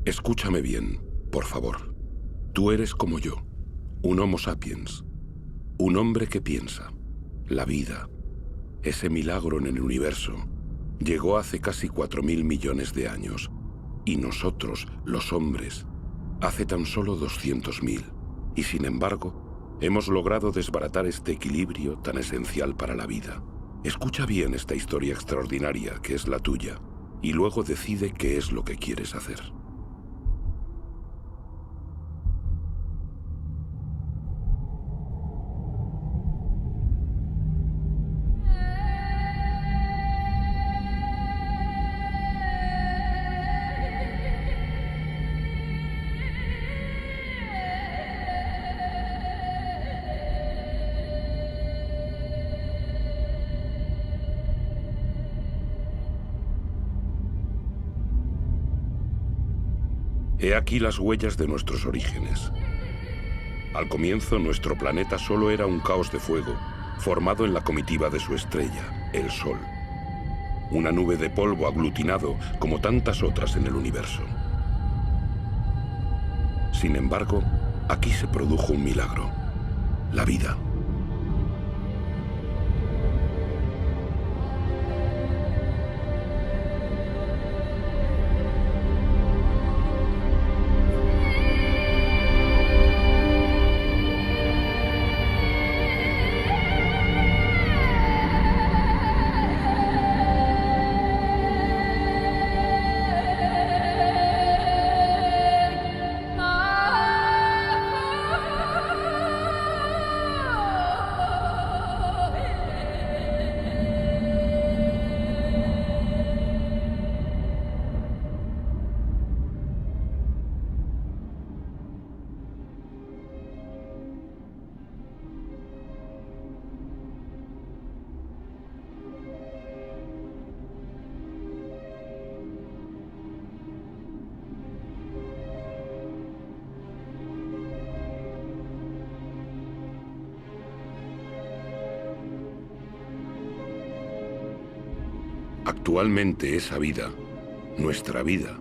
Escúchame bien, por favor. Tú eres como yo, un Homo sapiens, un hombre que piensa. La vida, ese milagro en el universo, llegó hace casi 4.000 millones de años, y nosotros, los hombres, hace tan solo 200.000. Y sin embargo, hemos logrado desbaratar este equilibrio tan esencial para la vida. Escucha bien esta historia extraordinaria que es la tuya, y luego decide qué es lo que quieres hacer. He aquí las huellas de nuestros orígenes. Al comienzo, nuestro planeta solo era un caos de fuego, formado en la comitiva de su estrella, el Sol. Una nube de polvo aglutinado como tantas otras en el universo. Sin embargo, aquí se produjo un milagro: la vida. Actualmente esa vida, nuestra vida,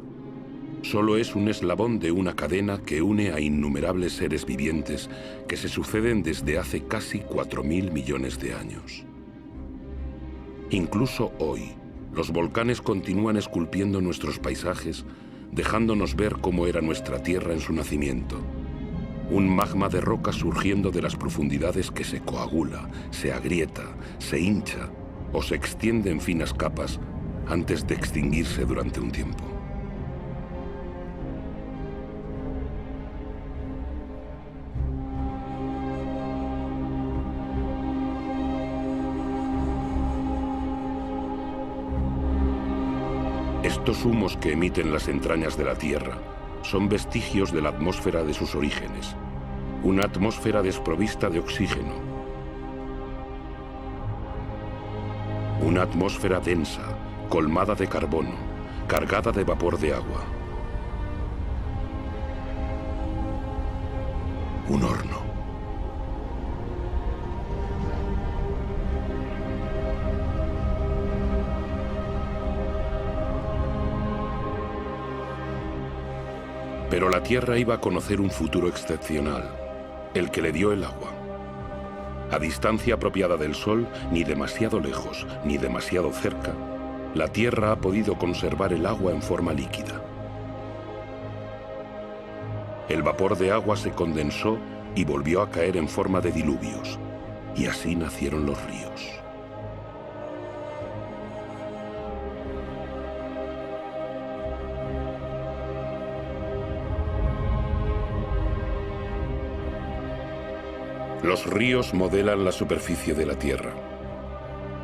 solo es un eslabón de una cadena que une a innumerables seres vivientes que se suceden desde hace casi 4.000 millones de años. Incluso hoy, los volcanes continúan esculpiendo nuestros paisajes, dejándonos ver cómo era nuestra Tierra en su nacimiento. Un magma de roca surgiendo de las profundidades que se coagula, se agrieta, se hincha o se extiende en finas capas antes de extinguirse durante un tiempo. Estos humos que emiten las entrañas de la Tierra son vestigios de la atmósfera de sus orígenes, una atmósfera desprovista de oxígeno, una atmósfera densa, colmada de carbono, cargada de vapor de agua. Un horno. Pero la Tierra iba a conocer un futuro excepcional, el que le dio el agua. A distancia apropiada del Sol, ni demasiado lejos, ni demasiado cerca, la Tierra ha podido conservar el agua en forma líquida. El vapor de agua se condensó y volvió a caer en forma de diluvios, y así nacieron los ríos. Los ríos modelan la superficie de la Tierra.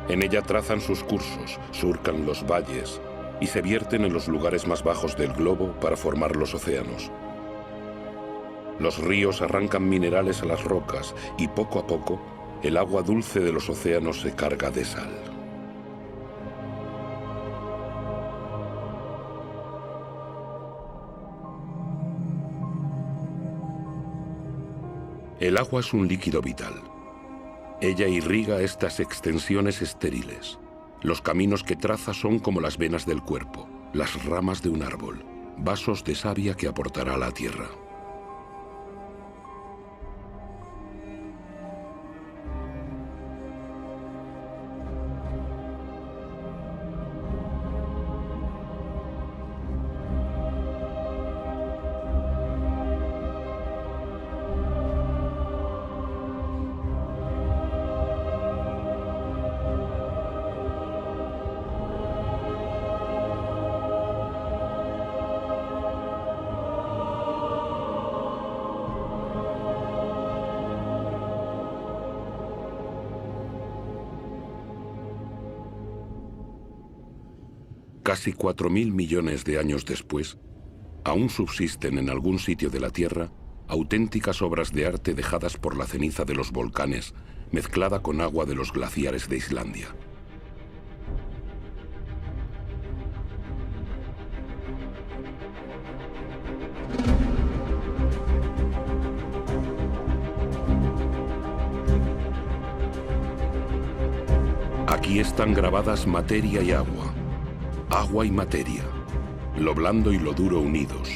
En ella trazan sus cursos, surcan los valles y se vierten en los lugares más bajos del globo para formar los océanos. Los ríos arrancan minerales a las rocas y poco a poco el agua dulce de los océanos se carga de sal. El agua es un líquido vital. Ella irriga estas extensiones estériles. Los caminos que traza son como las venas del cuerpo, las ramas de un árbol. vasos de savia que aportará la Tierra. Casi 4.000 millones de años después, aún subsisten en algún sitio de la Tierra auténticas obras de arte dejadas por la ceniza de los volcanes, mezclada con agua de los glaciares de Islandia. Aquí están grabadas materia y agua, agua y materia, lo blando y lo duro unidos,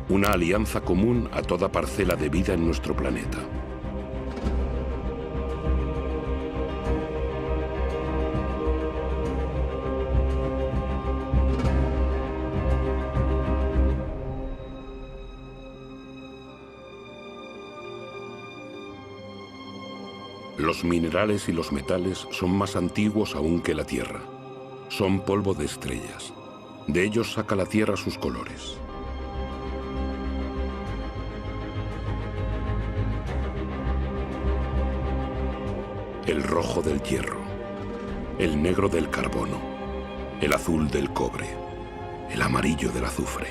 una alianza común a toda parcela de vida en nuestro planeta. Los minerales y los metales son más antiguos aún que la Tierra. Son polvo de estrellas. De ellos saca la Tierra sus colores. El rojo del hierro, el negro del carbono, el azul del cobre, el amarillo del azufre.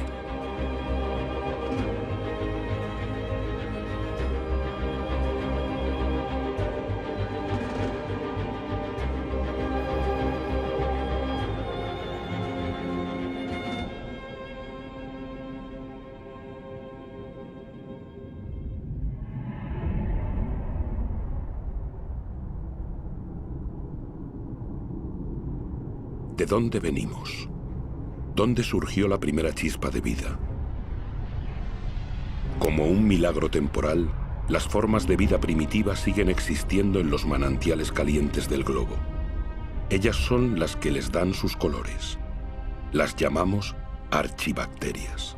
¿De dónde venimos? ¿Dónde surgió la primera chispa de vida? Como un milagro temporal, las formas de vida primitiva siguen existiendo en los manantiales calientes del globo. Ellas son las que les dan sus colores. Las llamamos archibacterias.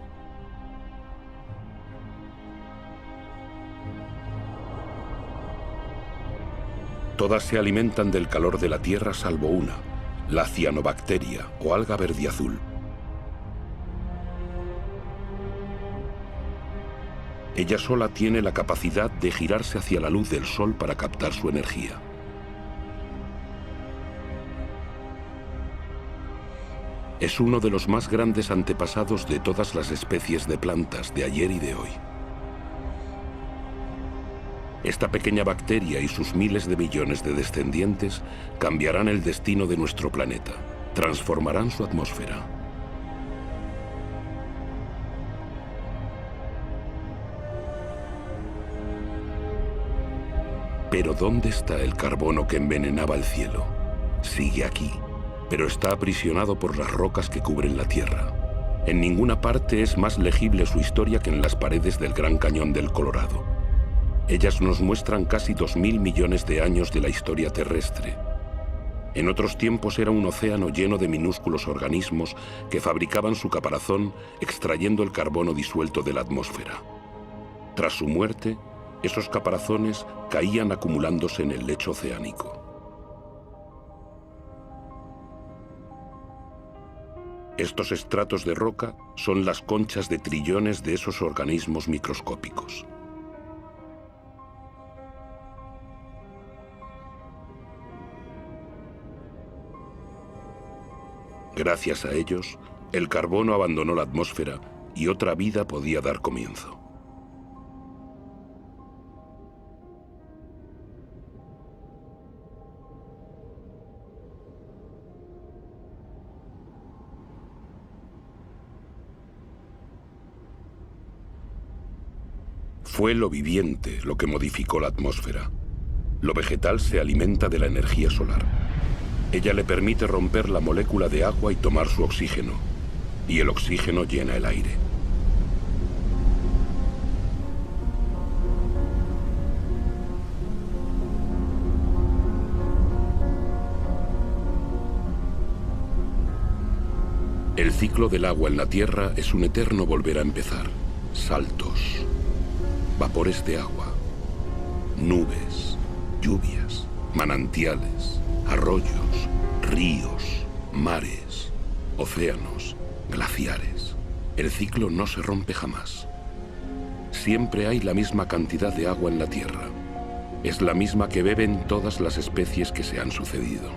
Todas se alimentan del calor de la Tierra salvo una, la cianobacteria o alga verdiazul. Ella sola tiene la capacidad de girarse hacia la luz del sol para captar su energía. Es uno de los más grandes antepasados de todas las especies de plantas de ayer y de hoy. Esta pequeña bacteria y sus miles de millones de descendientes cambiarán el destino de nuestro planeta, transformarán su atmósfera. Pero ¿dónde está el carbono que envenenaba el cielo? Sigue aquí, pero está aprisionado por las rocas que cubren la Tierra. En ninguna parte es más legible su historia que en las paredes del Gran Cañón del Colorado. Ellas nos muestran casi 2.000 millones de años de la historia terrestre. En otros tiempos era un océano lleno de minúsculos organismos que fabricaban su caparazón extrayendo el carbono disuelto de la atmósfera. Tras su muerte, esos caparazones caían acumulándose en el lecho oceánico. Estos estratos de roca son las conchas de trillones de esos organismos microscópicos. Gracias a ellos, el carbono abandonó la atmósfera y otra vida podía dar comienzo. Fue lo viviente lo que modificó la atmósfera. Lo vegetal se alimenta de la energía solar. Ella le permite romper la molécula de agua y tomar su oxígeno. y el oxígeno llena el aire. El ciclo del agua en la Tierra es un eterno volver a empezar. Saltos, vapores de agua, nubes, lluvias, manantiales, arroyos, ríos, mares, océanos, glaciares. El ciclo no se rompe jamás. Siempre hay la misma cantidad de agua en la Tierra. Es la misma que beben todas las especies que se han sucedido.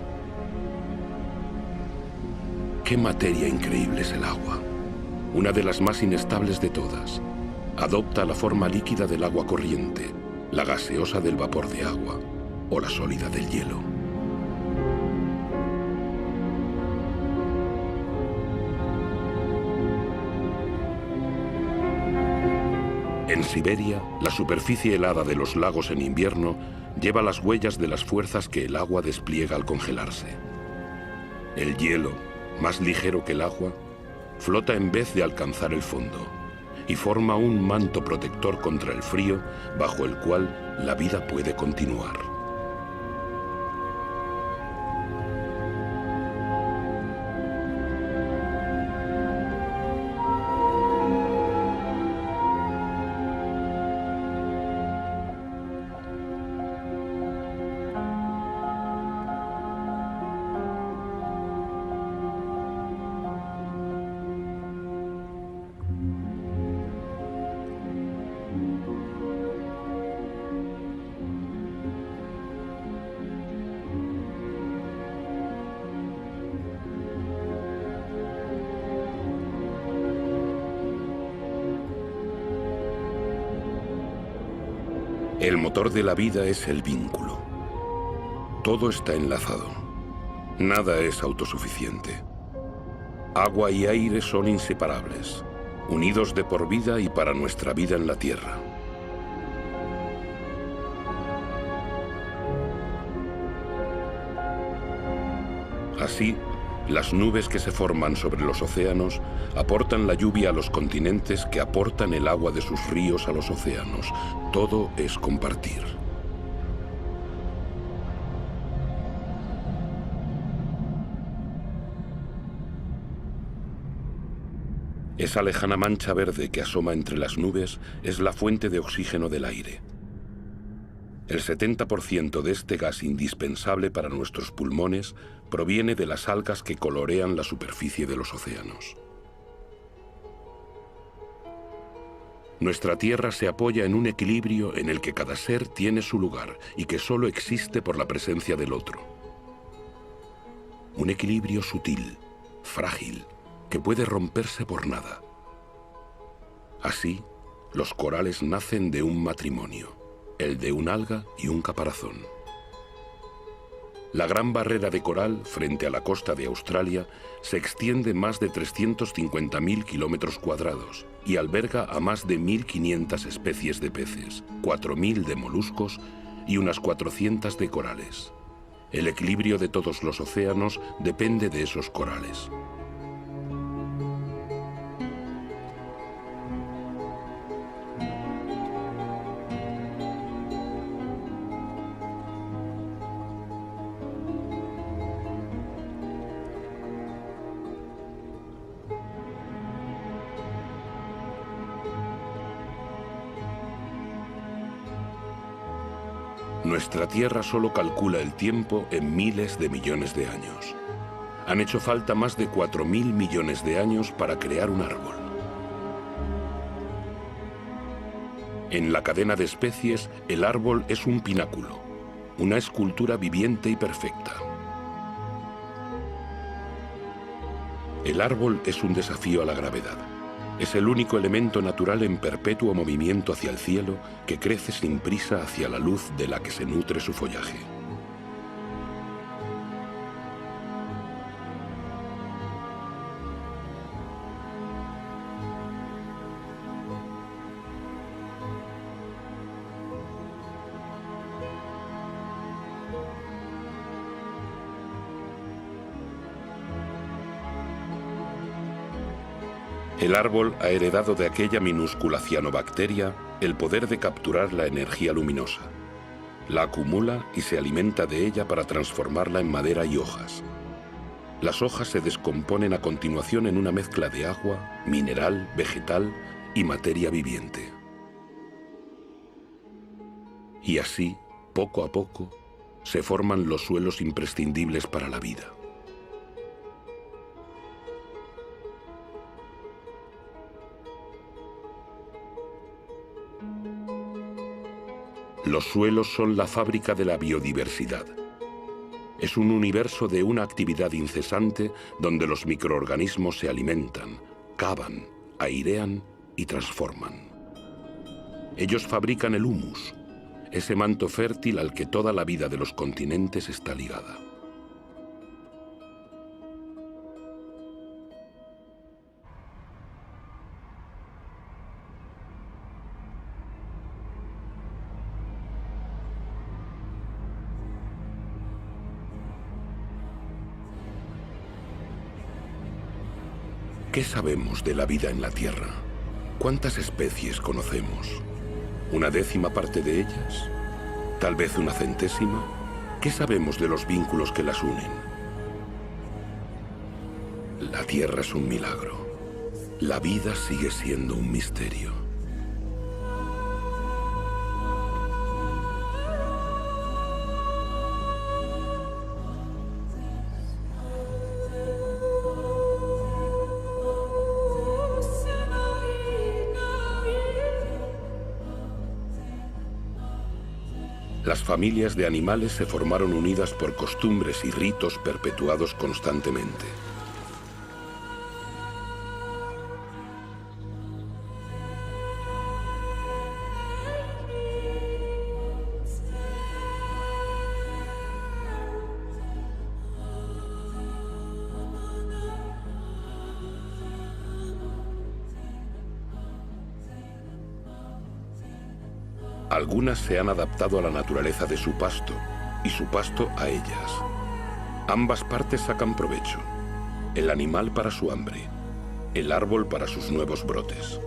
¡Qué materia increíble es el agua! Una de las más inestables de todas. Adopta la forma líquida del agua corriente, la gaseosa del vapor de agua o la sólida del hielo. En Siberia, la superficie helada de los lagos en invierno lleva las huellas de las fuerzas que el agua despliega al congelarse. El hielo, más ligero que el agua, flota en vez de alcanzar el fondo y forma un manto protector contra el frío bajo el cual la vida puede continuar. El motor de la vida es el vínculo. Todo está enlazado. Nada es autosuficiente. Agua y aire son inseparables, unidos de por vida y para nuestra vida en la Tierra. Así, las nubes que se forman sobre los océanos aportan la lluvia a los continentes que aportan el agua de sus ríos a los océanos. Todo es compartir. Esa lejana mancha verde que asoma entre las nubes es la fuente de oxígeno del aire. El 70% de este gas indispensable para nuestros pulmones proviene de las algas que colorean la superficie de los océanos. Nuestra Tierra se apoya en un equilibrio en el que cada ser tiene su lugar y que solo existe por la presencia del otro. Un equilibrio sutil, frágil, que puede romperse por nada. Así, los corales nacen de un matrimonio, el de un alga y un caparazón. La gran barrera de coral, frente a la costa de Australia, se extiende más de 350.000 kilómetros cuadrados y alberga a más de 1.500 especies de peces, 4.000 de moluscos y unas 400 de corales. El equilibrio de todos los océanos depende de esos corales. Nuestra Tierra solo calcula el tiempo en miles de millones de años. Han hecho falta más de 4.000 millones de años para crear un árbol. En la cadena de especies, el árbol es un pináculo, una escultura viviente y perfecta. El árbol es un desafío a la gravedad. Es el único elemento natural en perpetuo movimiento hacia el cielo que crece sin prisa hacia la luz de la que se nutre su follaje. El árbol ha heredado de aquella minúscula cianobacteria el poder de capturar la energía luminosa. La acumula y se alimenta de ella para transformarla en madera y hojas. Las hojas se descomponen a continuación en una mezcla de agua, mineral, vegetal y materia viviente. Y así, poco a poco, se forman los suelos imprescindibles para la vida. Los suelos son la fábrica de la biodiversidad. Es un universo de una actividad incesante donde los microorganismos se alimentan, cavan, airean y transforman. Ellos fabrican el humus, ese manto fértil al que toda la vida de los continentes está ligada. ¿Qué sabemos de la vida en la Tierra? ¿Cuántas especies conocemos? ¿Una décima parte de ellas? ¿Tal vez una centésima? ¿Qué sabemos de los vínculos que las unen? La Tierra es un milagro. La vida sigue siendo un misterio. Las familias de animales se formaron unidas por costumbres y ritos perpetuados constantemente. Algunas se han adaptado a la naturaleza de su pasto y su pasto a ellas. Ambas partes sacan provecho. El animal para su hambre, el árbol para sus nuevos brotes.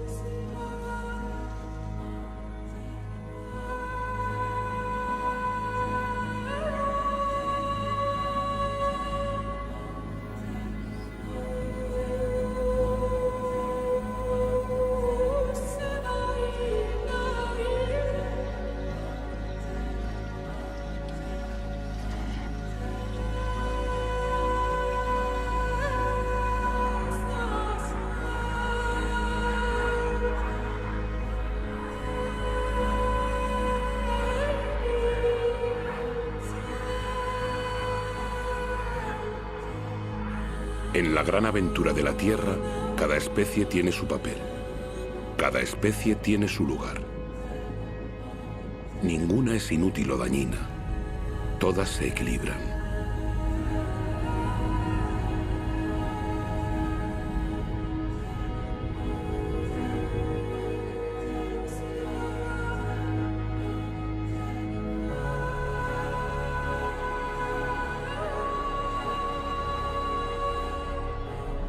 En la gran aventura de la Tierra, cada especie tiene su papel. Cada especie tiene su lugar. Ninguna es inútil o dañina. Todas se equilibran.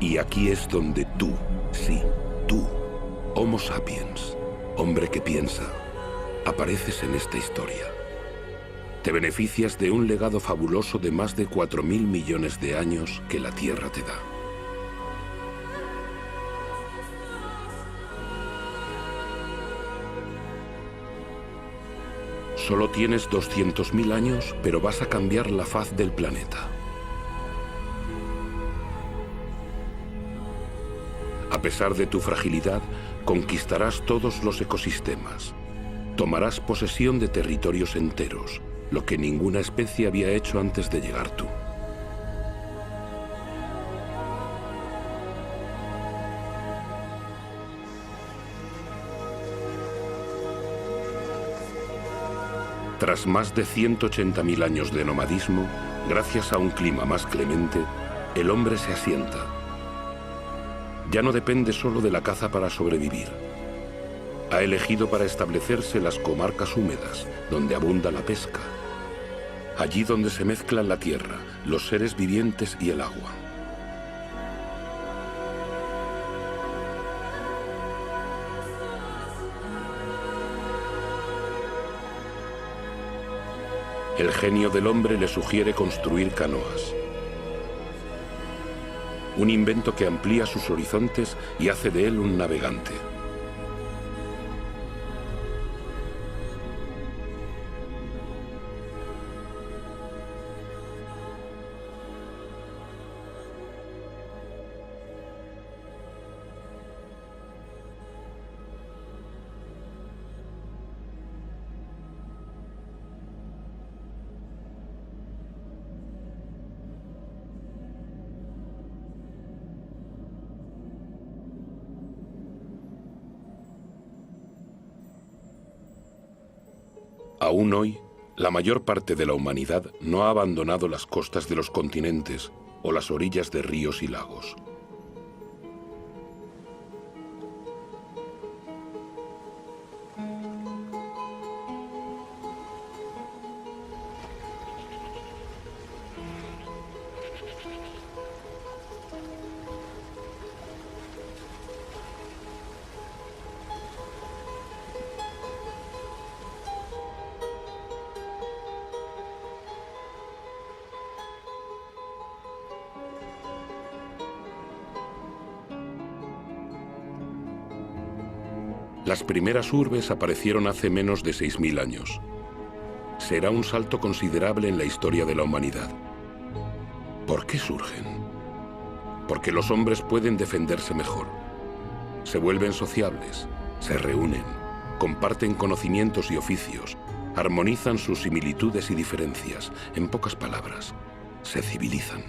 Y aquí es donde tú, sí, tú, Homo sapiens, hombre que piensa, apareces en esta historia. Te beneficias de un legado fabuloso de más de 4.000 millones de años que la Tierra te da. Solo tienes 200.000 años, pero vas a cambiar la faz del planeta. A pesar de tu fragilidad, conquistarás todos los ecosistemas. Tomarás posesión de territorios enteros, lo que ninguna especie había hecho antes de llegar tú. Tras más de 180.000 años de nomadismo, gracias a un clima más clemente, el hombre se asienta. Ya no depende solo de la caza para sobrevivir. Ha elegido para establecerse las comarcas húmedas, donde abunda la pesca. Allí donde se mezclan la tierra, los seres vivientes y el agua. El genio del hombre le sugiere construir canoas. Un invento que amplía sus horizontes y hace de él un navegante. Aún hoy, la mayor parte de la humanidad no ha abandonado las costas de los continentes o las orillas de ríos y lagos. Las primeras urbes aparecieron hace menos de 6000 años. Será un salto considerable en la historia de la humanidad. ¿Por qué surgen? Porque los hombres pueden defenderse mejor. Se vuelven sociables, se reúnen, comparten conocimientos y oficios, armonizan sus similitudes y diferencias. En pocas palabras, se civilizan.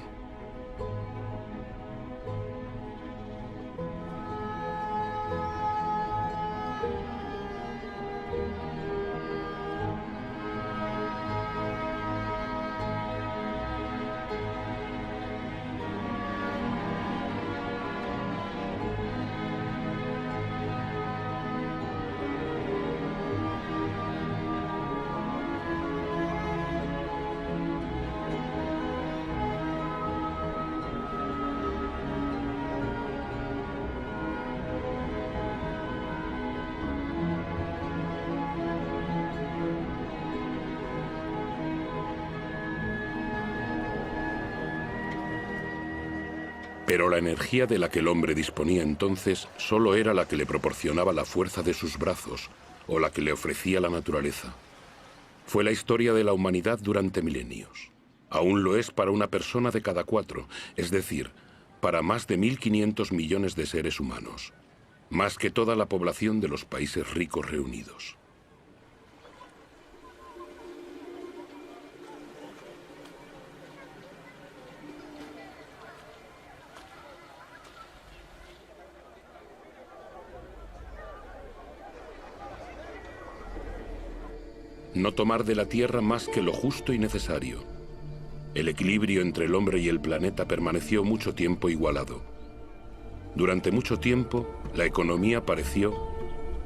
Pero la energía de la que el hombre disponía entonces solo era la que le proporcionaba la fuerza de sus brazos o la que le ofrecía la naturaleza. Fue la historia de la humanidad durante milenios. Aún lo es para una persona de cada 4, es decir, para más de 1.500 millones de seres humanos, más que toda la población de los países ricos reunidos. No tomar de la Tierra más que lo justo y necesario. El equilibrio entre el hombre y el planeta permaneció mucho tiempo igualado. Durante mucho tiempo, la economía pareció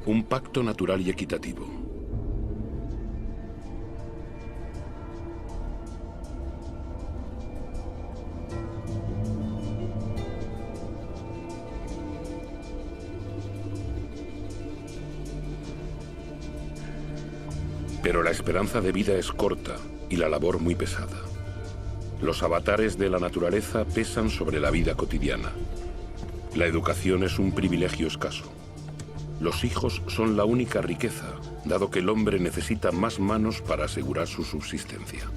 un pacto natural y equitativo. Pero la esperanza de vida es corta y la labor muy pesada. Los avatares de la naturaleza pesan sobre la vida cotidiana. La educación es un privilegio escaso. Los hijos son la única riqueza, dado que el hombre necesita más manos para asegurar su subsistencia.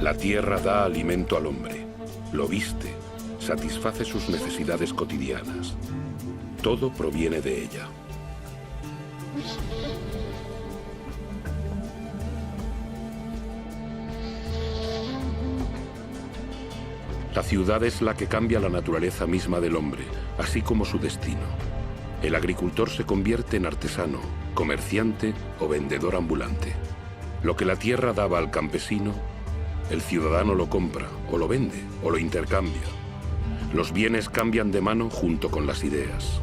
La tierra da alimento al hombre, lo viste, satisface sus necesidades cotidianas. Todo proviene de ella. La ciudad es la que cambia la naturaleza misma del hombre, así como su destino. El agricultor se convierte en artesano, comerciante o vendedor ambulante. Lo que la tierra daba al campesino, el ciudadano lo compra, o lo vende, o lo intercambia. Los bienes cambian de mano junto con las ideas.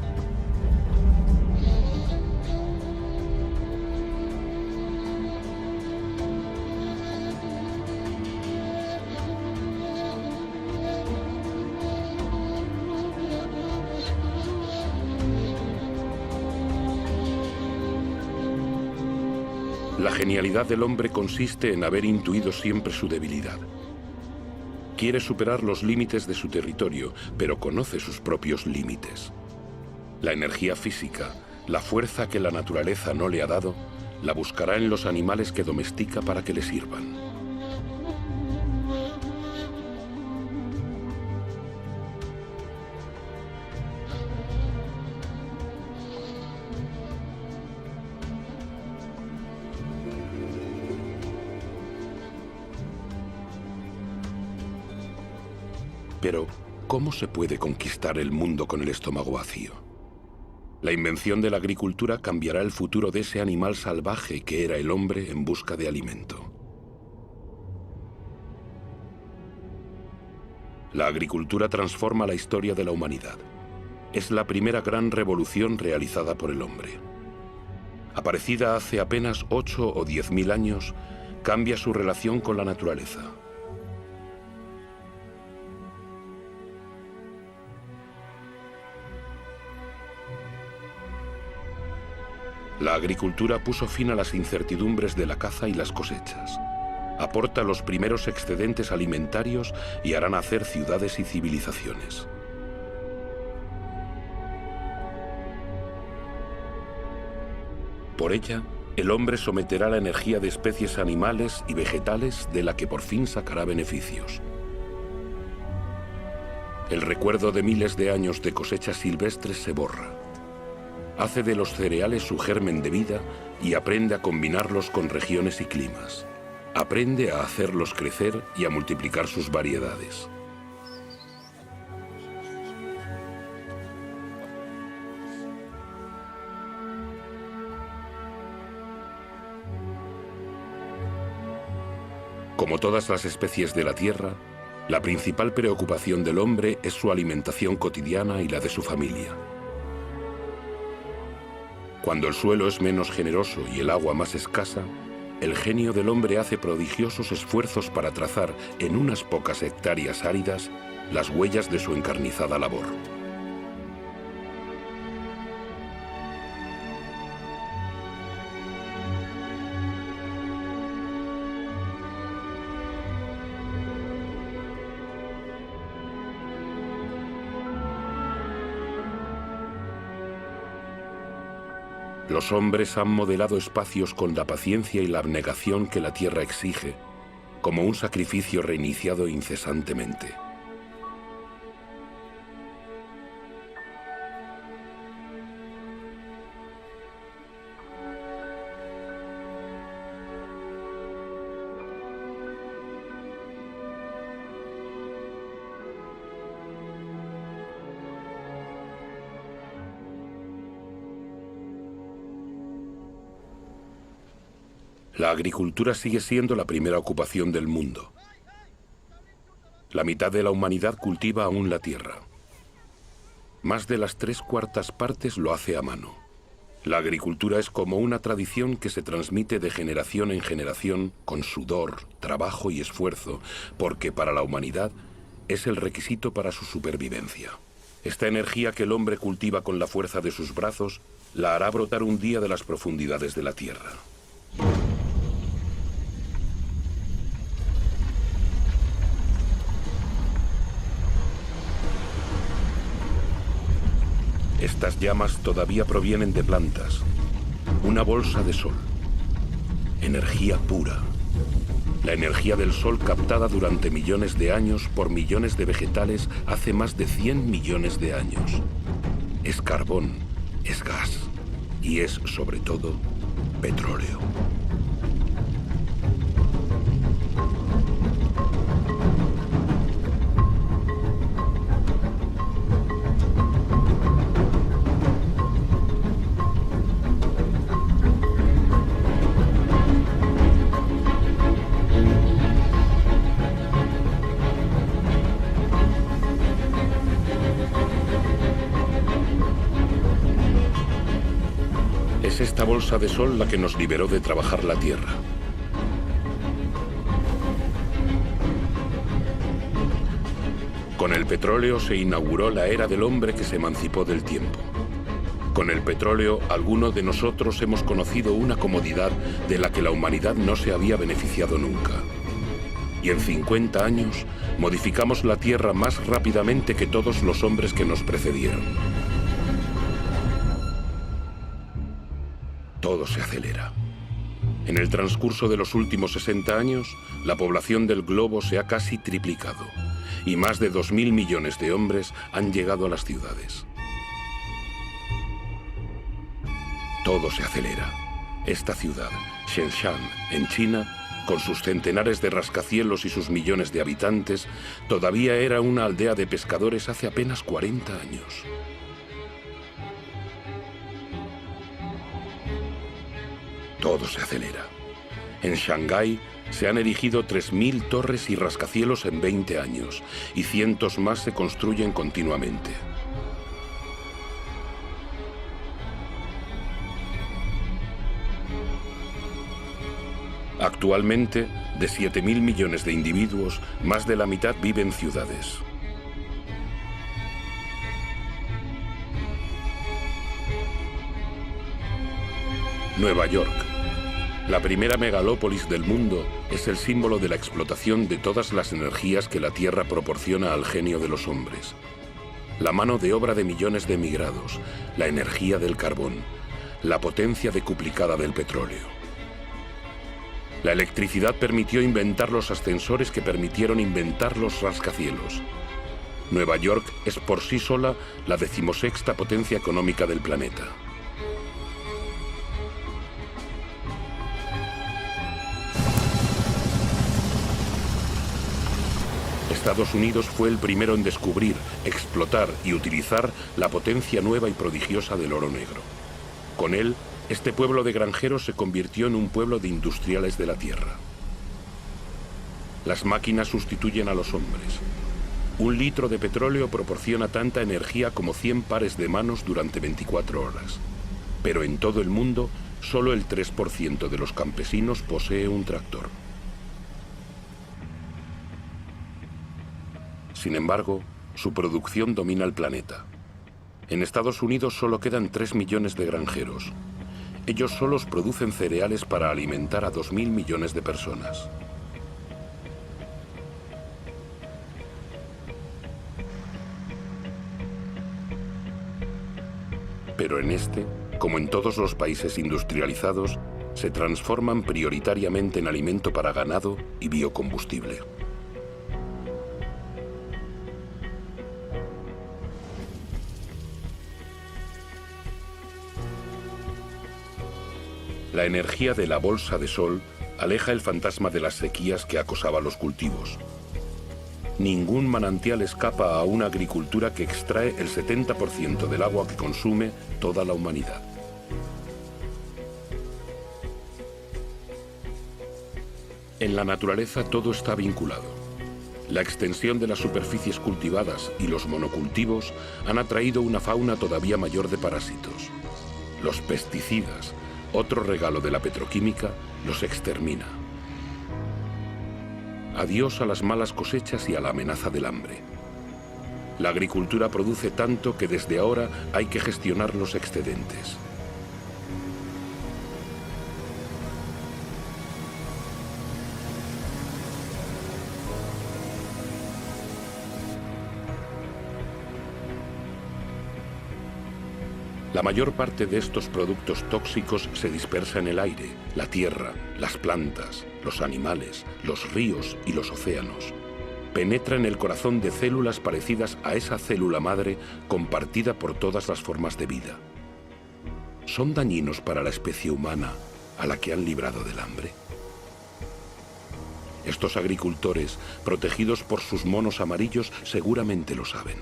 La genialidad del hombre consiste en haber intuido siempre su debilidad. Quiere superar los límites de su territorio, pero conoce sus propios límites. La energía física, la fuerza que la naturaleza no le ha dado, la buscará en los animales que domestica para que le sirvan. Pero, ¿cómo se puede conquistar el mundo con el estómago vacío? La invención de la agricultura cambiará el futuro de ese animal salvaje que era el hombre en busca de alimento. La agricultura transforma la historia de la humanidad. Es la primera gran revolución realizada por el hombre. Aparecida hace apenas 8 o 10.000 años, cambia su relación con la naturaleza. La agricultura puso fin a las incertidumbres de la caza y las cosechas. Aporta los primeros excedentes alimentarios y hará nacer ciudades y civilizaciones. Por ella, el hombre someterá la energía de especies animales y vegetales de la que por fin sacará beneficios. El recuerdo de miles de años de cosechas silvestres se borra. Hace de los cereales su germen de vida y aprende a combinarlos con regiones y climas. Aprende a hacerlos crecer y a multiplicar sus variedades. Como todas las especies de la Tierra, la principal preocupación del hombre es su alimentación cotidiana y la de su familia. Cuando el suelo es menos generoso y el agua más escasa, el genio del hombre hace prodigiosos esfuerzos para trazar en unas pocas hectáreas áridas las huellas de su encarnizada labor. Los hombres han modelado espacios con la paciencia y la abnegación que la tierra exige, como un sacrificio reiniciado incesantemente. La agricultura sigue siendo la primera ocupación del mundo. La mitad de la humanidad cultiva aún la tierra. Más de las 3/4 partes lo hace a mano. La agricultura es como una tradición que se transmite de generación en generación con sudor, trabajo y esfuerzo, porque para la humanidad es el requisito para su supervivencia. Esta energía que el hombre cultiva con la fuerza de sus brazos la hará brotar un día de las profundidades de la tierra. Estas llamas todavía provienen de plantas. Una bolsa de sol. Energía pura. La energía del sol captada durante millones de años por millones de vegetales hace más de 100 millones de años. Es carbón, es gas y es, sobre todo, petróleo. Es esta bolsa de sol la que nos liberó de trabajar la tierra. Con el petróleo se inauguró la era del hombre que se emancipó del tiempo. Con el petróleo, alguno de nosotros hemos conocido una comodidad de la que la humanidad no se había beneficiado nunca. Y en 50 años modificamos la Tierra más rápidamente que todos los hombres que nos precedieron. Todo se acelera. En el transcurso de los últimos 60 años, la población del globo se ha casi triplicado y más de 2.000 millones de hombres han llegado a las ciudades. Todo se acelera. Esta ciudad, Shenzhen, en China, con sus centenares de rascacielos y sus millones de habitantes, todavía era una aldea de pescadores hace apenas 40 años. Todo se acelera. En Shanghái se han erigido 3.000 torres y rascacielos en 20 años, y cientos más se construyen continuamente. Actualmente, de 7.000 millones de individuos, más de la mitad vive en ciudades. Nueva York, la primera megalópolis del mundo, es el símbolo de la explotación de todas las energías que la Tierra proporciona al genio de los hombres. La mano de obra de millones de emigrados, la energía del carbón, la potencia decuplicada del petróleo. La electricidad permitió inventar los ascensores que permitieron inventar los rascacielos. Nueva York es por sí sola la 16ª potencia económica del planeta. Estados Unidos fue el primero en descubrir, explotar y utilizar la potencia nueva y prodigiosa del oro negro. Con él, este pueblo de granjeros se convirtió en un pueblo de industriales de la tierra. Las máquinas sustituyen a los hombres. 1 litro de petróleo proporciona tanta energía como 100 pares de manos durante 24 horas. Pero en todo el mundo, solo el 3% de los campesinos posee un tractor. Sin embargo, su producción domina el planeta. En Estados Unidos solo quedan 3 millones de granjeros. Ellos solos producen cereales para alimentar a 2.000 millones de personas. Pero en este, como en todos los países industrializados, se transforman prioritariamente en alimento para ganado y biocombustible. La energía de la bolsa de sol aleja el fantasma de las sequías que acosaba los cultivos. Ningún manantial escapa a una agricultura que extrae el 70% del agua que consume toda la humanidad. En la naturaleza todo está vinculado. La extensión de las superficies cultivadas y los monocultivos han atraído una fauna todavía mayor de parásitos. Los pesticidas, otro regalo de la petroquímica, los extermina. Adiós a las malas cosechas y a la amenaza del hambre. La agricultura produce tanto que desde ahora hay que gestionar los excedentes. La mayor parte de estos productos tóxicos se dispersa en el aire, la tierra, las plantas, los animales, los ríos y los océanos. Penetra en el corazón de células parecidas a esa célula madre compartida por todas las formas de vida. ¿Son dañinos para la especie humana a la que han librado del hambre? Estos agricultores, protegidos por sus monos amarillos, seguramente lo saben.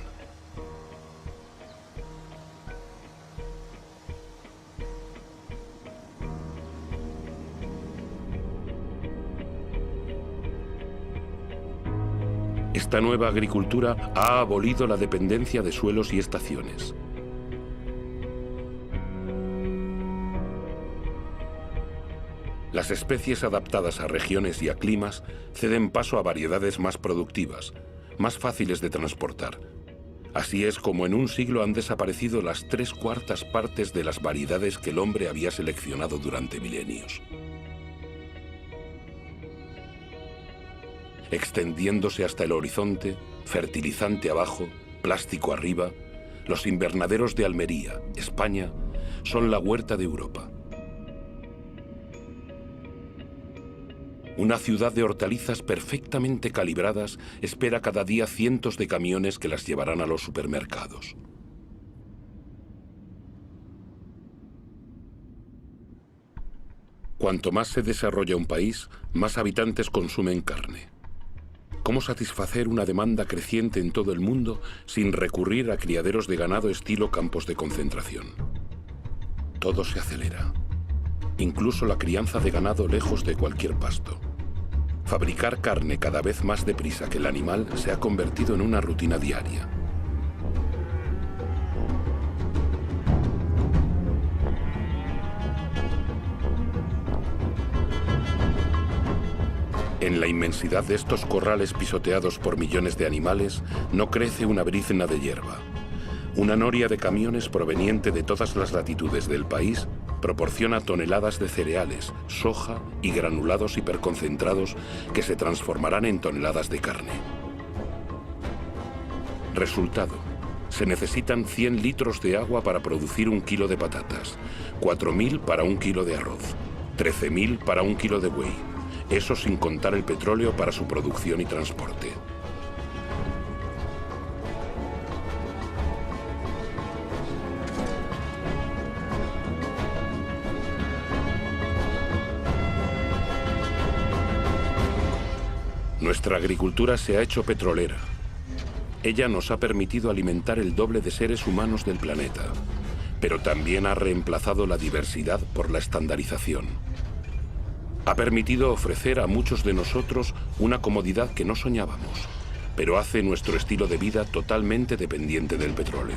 Esta nueva agricultura ha abolido la dependencia de suelos y estaciones. Las especies adaptadas a regiones y a climas ceden paso a variedades más productivas, más fáciles de transportar. Así es como en un siglo han desaparecido las 3/4 partes de las variedades que el hombre había seleccionado durante milenios. Extendiéndose hasta el horizonte, fertilizante abajo, plástico arriba, los invernaderos de Almería, España, son la huerta de Europa. Una ciudad de hortalizas perfectamente calibradas espera cada día cientos de camiones que las llevarán a los supermercados. Cuanto más se desarrolla un país, más habitantes consumen carne. ¿Cómo satisfacer una demanda creciente en todo el mundo sin recurrir a criaderos de ganado estilo campos de concentración? Todo se acelera, incluso la crianza de ganado lejos de cualquier pasto. Fabricar carne cada vez más deprisa que el animal se ha convertido en una rutina diaria. En la inmensidad de estos corrales pisoteados por millones de animales, no crece una brizna de hierba. Una noria de camiones proveniente de todas las latitudes del país proporciona toneladas de cereales, soja y granulados hiperconcentrados que se transformarán en toneladas de carne. Resultado: se necesitan 100 litros de agua para producir 1 kilo de patatas, 4.000 para 1 kilo de arroz, 13.000 para 1 kilo de buey. Eso sin contar el petróleo para su producción y transporte. Nuestra agricultura se ha hecho petrolera. Ella nos ha permitido alimentar el doble de seres humanos del planeta, pero también ha reemplazado la diversidad por la estandarización. Ha permitido ofrecer a muchos de nosotros una comodidad que no soñábamos, pero hace nuestro estilo de vida totalmente dependiente del petróleo.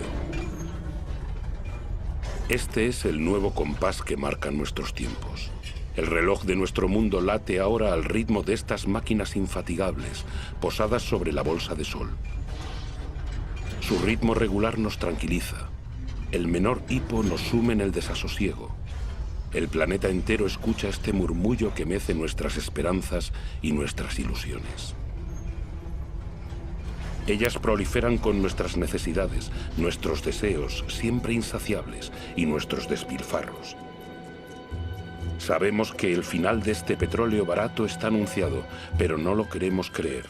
Este es el nuevo compás que marca nuestros tiempos. El reloj de nuestro mundo late ahora al ritmo de estas máquinas infatigables, posadas sobre la bolsa de sol. Su ritmo regular nos tranquiliza. El menor hipo nos sume en el desasosiego. El planeta entero escucha este murmullo que mece nuestras esperanzas y nuestras ilusiones. Ellas proliferan con nuestras necesidades, nuestros deseos siempre insaciables y nuestros despilfarros. Sabemos que el final de este petróleo barato está anunciado, pero no lo queremos creer.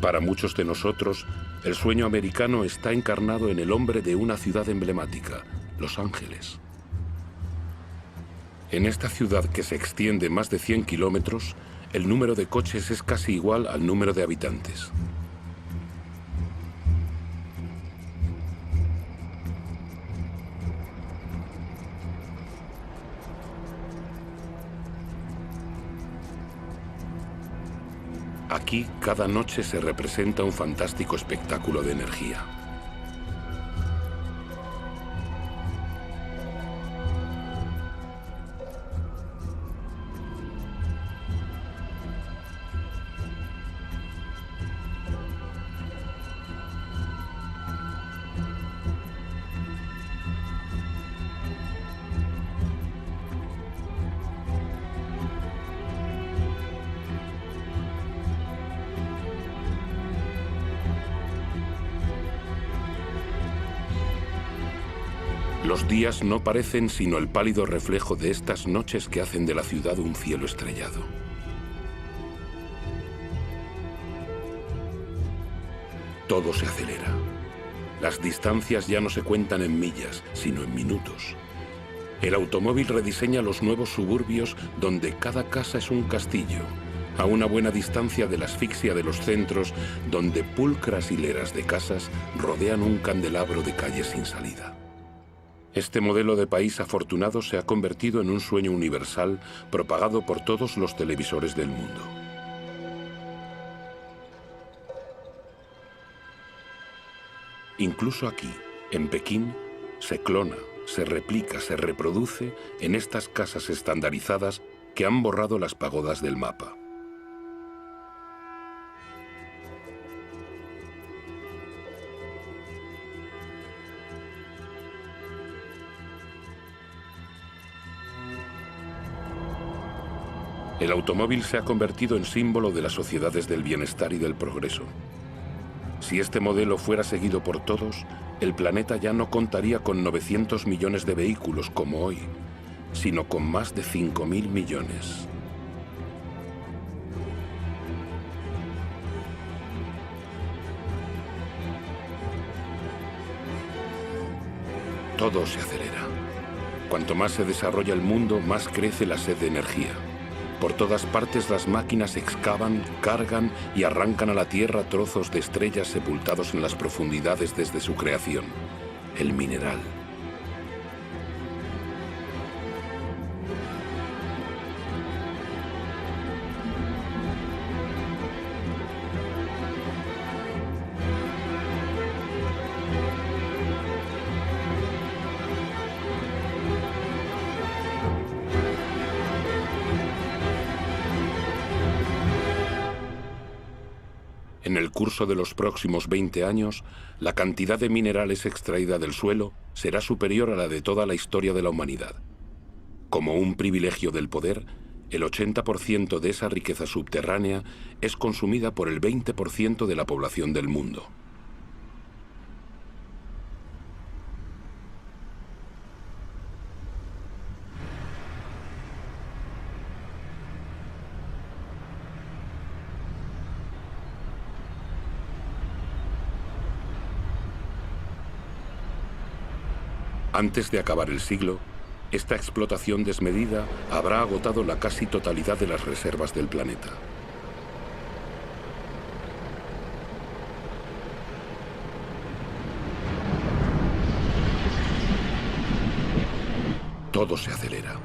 Para muchos de nosotros, el sueño americano está encarnado en el hombre de una ciudad emblemática, Los Ángeles. En esta ciudad que se extiende más de 100 kilómetros, el número de coches es casi igual al número de habitantes. Aquí, cada noche se representa un fantástico espectáculo de energía. Los días no parecen sino el pálido reflejo de estas noches que hacen de la ciudad un cielo estrellado. Todo se acelera. Las distancias ya no se cuentan en millas, sino en minutos. El automóvil rediseña los nuevos suburbios donde cada casa es un castillo, a una buena distancia de la asfixia de los centros donde pulcras hileras de casas rodean un candelabro de calles sin salida. Este modelo de país afortunado se ha convertido en un sueño universal propagado por todos los televisores del mundo. Incluso aquí, en Pekín, se clona, se replica, se reproduce en estas casas estandarizadas que han borrado las pagodas del mapa. El automóvil se ha convertido en símbolo de las sociedades del bienestar y del progreso. Si este modelo fuera seguido por todos, el planeta ya no contaría con 900 millones de vehículos como hoy, sino con más de 5.000 millones. Todo se acelera. Cuanto más se desarrolla el mundo, más crece la sed de energía. Por todas partes las máquinas excavan, cargan y arrancan a la Tierra trozos de estrellas sepultados en las profundidades desde su creación. El mineral. En el curso de los próximos 20 años, la cantidad de minerales extraída del suelo será superior a la de toda la historia de la humanidad. Como un privilegio del poder, el 80% de esa riqueza subterránea es consumida por el 20% de la población del mundo. Antes de acabar el siglo, esta explotación desmedida habrá agotado la casi totalidad de las reservas del planeta. Todo se acelera.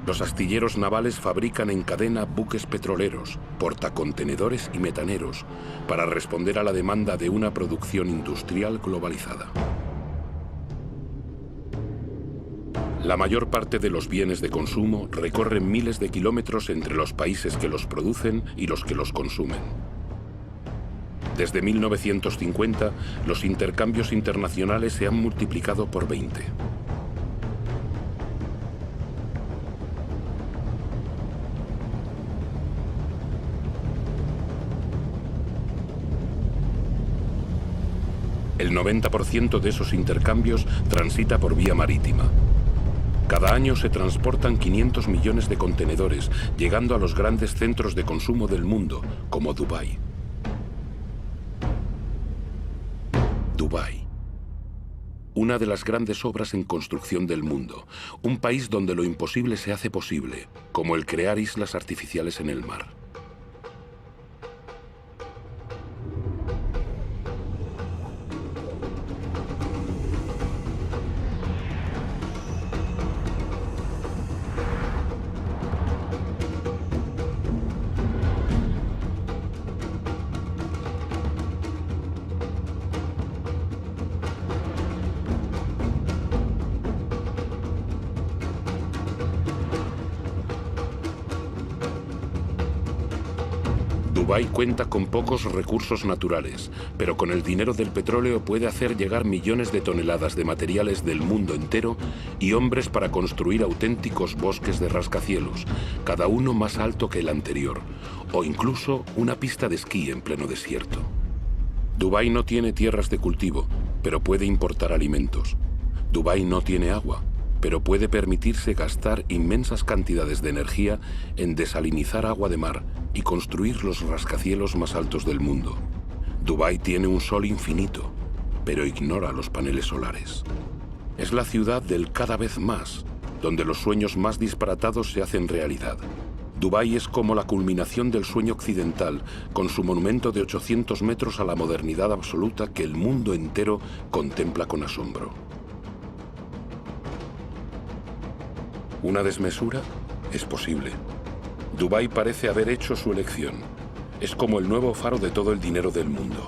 Los astilleros navales fabrican en cadena buques petroleros, portacontenedores y metaneros para responder a la demanda de una producción industrial globalizada. La mayor parte de los bienes de consumo recorren miles de kilómetros entre los países que los producen y los que los consumen. Desde 1950, los intercambios internacionales se han multiplicado por 20. El 90% de esos intercambios transita por vía marítima. Cada año se transportan 500 millones de contenedores, llegando a los grandes centros de consumo del mundo, como Dubái. Dubái. Una de las grandes obras en construcción del mundo. Un país donde lo imposible se hace posible, como el crear islas artificiales en el mar. Dubái cuenta con pocos recursos naturales, pero con el dinero del petróleo puede hacer llegar millones de toneladas de materiales del mundo entero y hombres para construir auténticos bosques de rascacielos, cada uno más alto que el anterior, o incluso una pista de esquí en pleno desierto. Dubái no tiene tierras de cultivo, pero puede importar alimentos. Dubái no tiene agua, pero puede permitirse gastar inmensas cantidades de energía en desalinizar agua de mar y construir los rascacielos más altos del mundo. Dubái tiene un sol infinito, pero ignora los paneles solares. Es la ciudad del cada vez más, donde los sueños más disparatados se hacen realidad. Dubái es como la culminación del sueño occidental, con su monumento de 800 metros a la modernidad absoluta que el mundo entero contempla con asombro. ¿Una desmesura? Es posible. Dubái parece haber hecho su elección. Es como el nuevo faro de todo el dinero del mundo.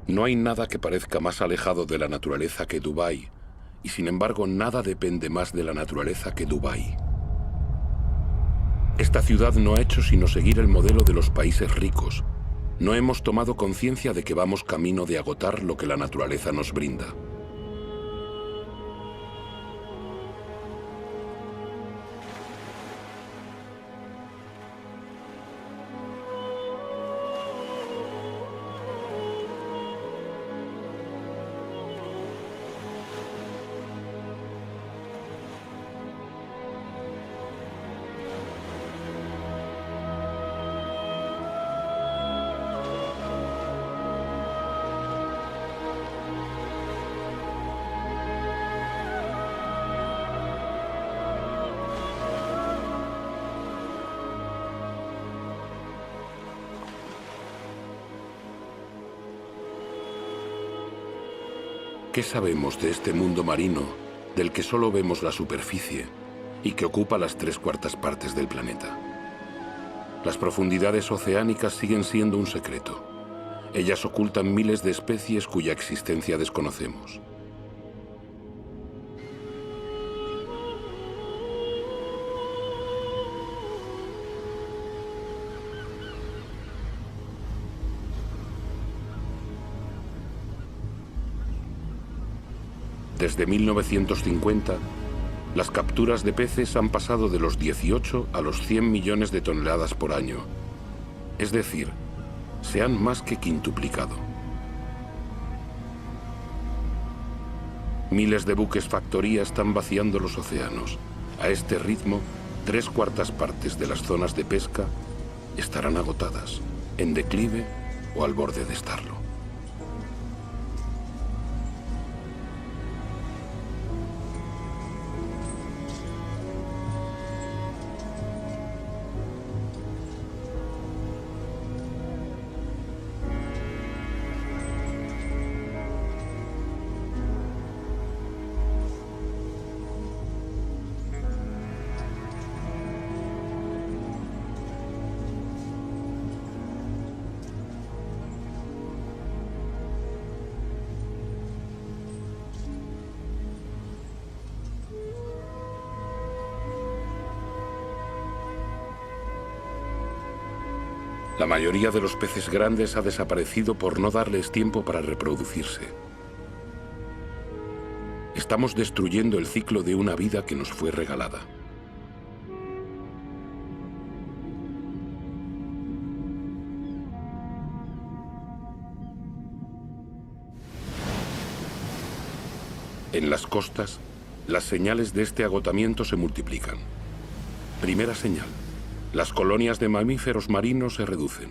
No hay nada que parezca más alejado de la naturaleza que Dubái, y sin embargo nada depende más de la naturaleza que Dubái. Esta ciudad no ha hecho sino seguir el modelo de los países ricos, no hemos tomado conciencia de que vamos camino de agotar lo que la naturaleza nos brinda. ¿Qué sabemos de este mundo marino del que solo vemos la superficie y que ocupa las 3/4 partes del planeta? Las profundidades oceánicas siguen siendo un secreto. Ellas ocultan miles de especies cuya existencia desconocemos. Desde 1950, las capturas de peces han pasado de los 18 a los 100 millones de toneladas por año. Es decir, se han más que quintuplicado. Miles de buques factoría están vaciando los océanos. A este ritmo, 3/4 partes de las zonas de pesca estarán agotadas, en declive o al borde de estarlo. La mayoría de los peces grandes ha desaparecido por no darles tiempo para reproducirse. Estamos destruyendo el ciclo de una vida que nos fue regalada. En las costas, las señales de este agotamiento se multiplican. Primera señal. Las colonias de mamíferos marinos se reducen.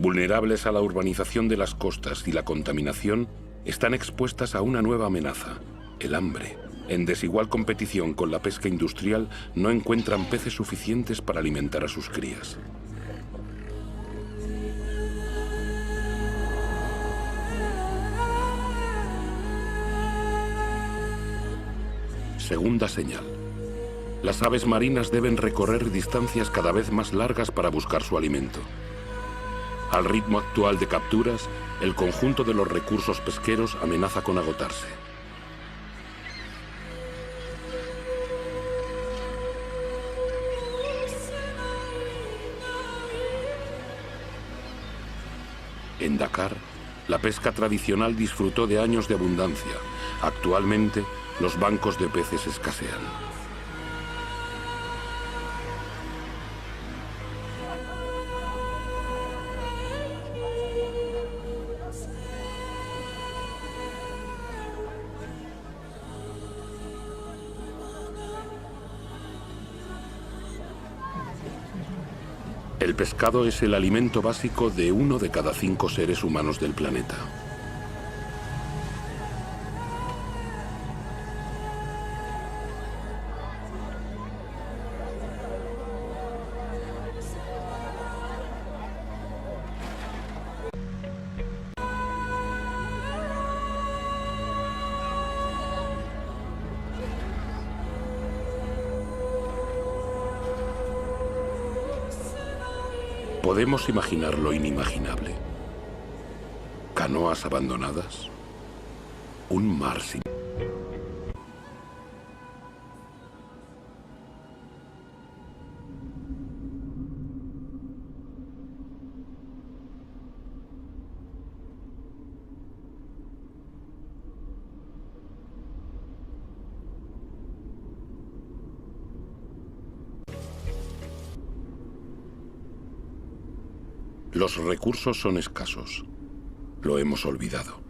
Vulnerables a la urbanización de las costas y la contaminación, están expuestas a una nueva amenaza, el hambre. En desigual competición con la pesca industrial, no encuentran peces suficientes para alimentar a sus crías. Segunda señal. Las aves marinas deben recorrer distancias cada vez más largas para buscar su alimento. Al ritmo actual de capturas, el conjunto de los recursos pesqueros amenaza con agotarse. En Dakar, la pesca tradicional disfrutó de años de abundancia. Actualmente, los bancos de peces escasean. El pescado es el alimento básico de 1 de cada 5 seres humanos del planeta. Podemos imaginar lo inimaginable. Canoas abandonadas. Un mar sin... Los recursos son escasos. Lo hemos olvidado.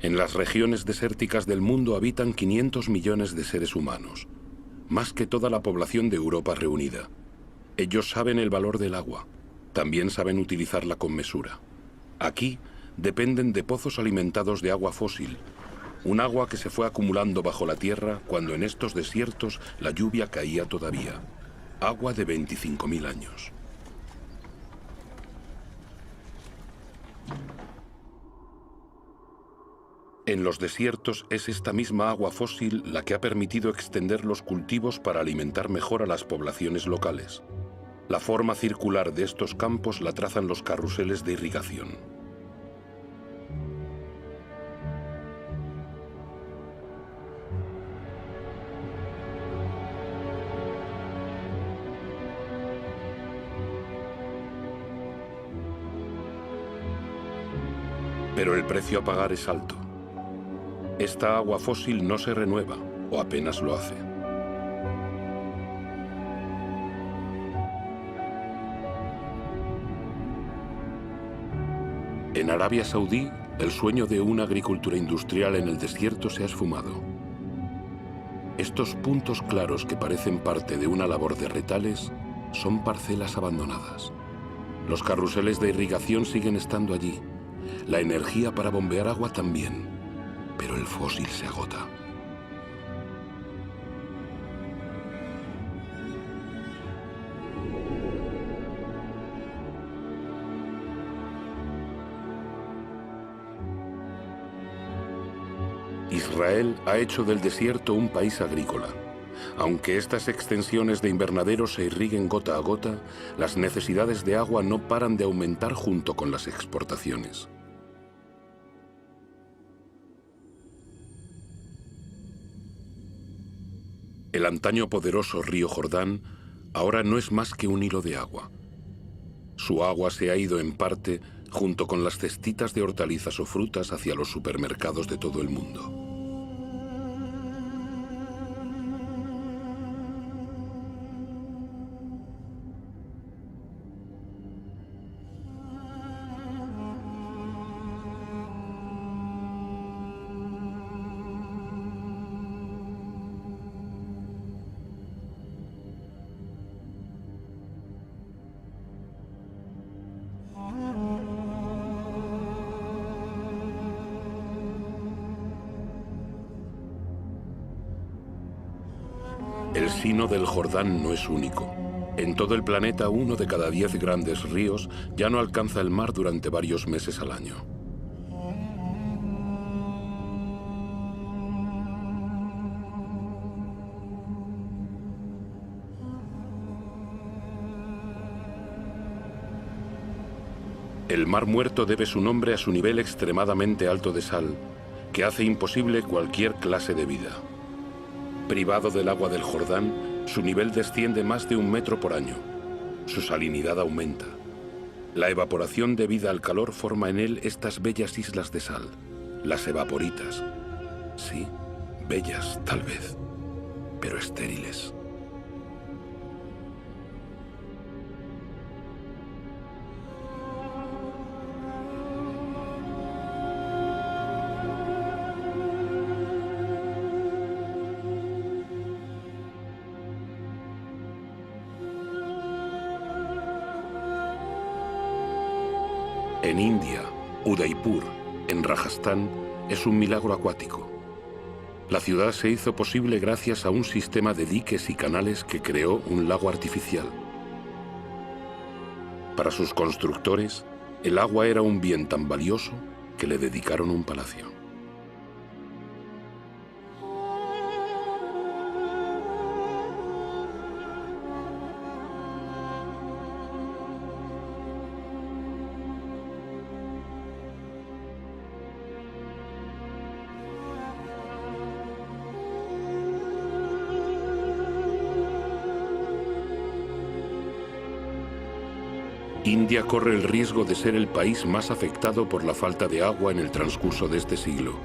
En las regiones desérticas del mundo habitan 500 millones de seres humanos, más que toda la población de Europa reunida. Ellos saben el valor del agua. También saben utilizarla con mesura. Aquí dependen de pozos alimentados de agua fósil, un agua que se fue acumulando bajo la tierra cuando en estos desiertos la lluvia caía todavía. Agua de 25.000 años. En los desiertos es esta misma agua fósil la que ha permitido extender los cultivos para alimentar mejor a las poblaciones locales. La forma circular de estos campos la trazan los carruseles de irrigación. Pero el precio a pagar es alto. Esta agua fósil no se renueva, o apenas lo hace. En Arabia Saudí, el sueño de una agricultura industrial en el desierto se ha esfumado. Estos puntos claros que parecen parte de una labor de retales son parcelas abandonadas. Los carruseles de irrigación siguen estando allí. La energía para bombear agua también, pero el fósil se agota. Israel ha hecho del desierto un país agrícola. Aunque estas extensiones de invernaderos se irriguen gota a gota, las necesidades de agua no paran de aumentar junto con las exportaciones. El antaño poderoso río Jordán ahora no es más que un hilo de agua. Su agua se ha ido en parte junto con las cestitas de hortalizas o frutas hacia los supermercados de todo el mundo. El Sino del Jordán no es único. En todo el planeta, 1 de cada 10 grandes ríos ya no alcanza el mar durante varios meses al año. El Mar Muerto debe su nombre a su nivel extremadamente alto de sal, que hace imposible cualquier clase de vida. Privado del agua del Jordán, su nivel desciende más de 1 metro por año. Su salinidad aumenta. La evaporación debida al calor forma en él estas bellas islas de sal, las evaporitas. Sí, bellas tal vez, pero estériles. En India, Udaipur, en Rajastán, es un milagro acuático. La ciudad se hizo posible gracias a un sistema de diques y canales que creó un lago artificial. Para sus constructores, el agua era un bien tan valioso que le dedicaron un palacio. India corre el riesgo de ser el país más afectado por la falta de agua en el transcurso de este siglo.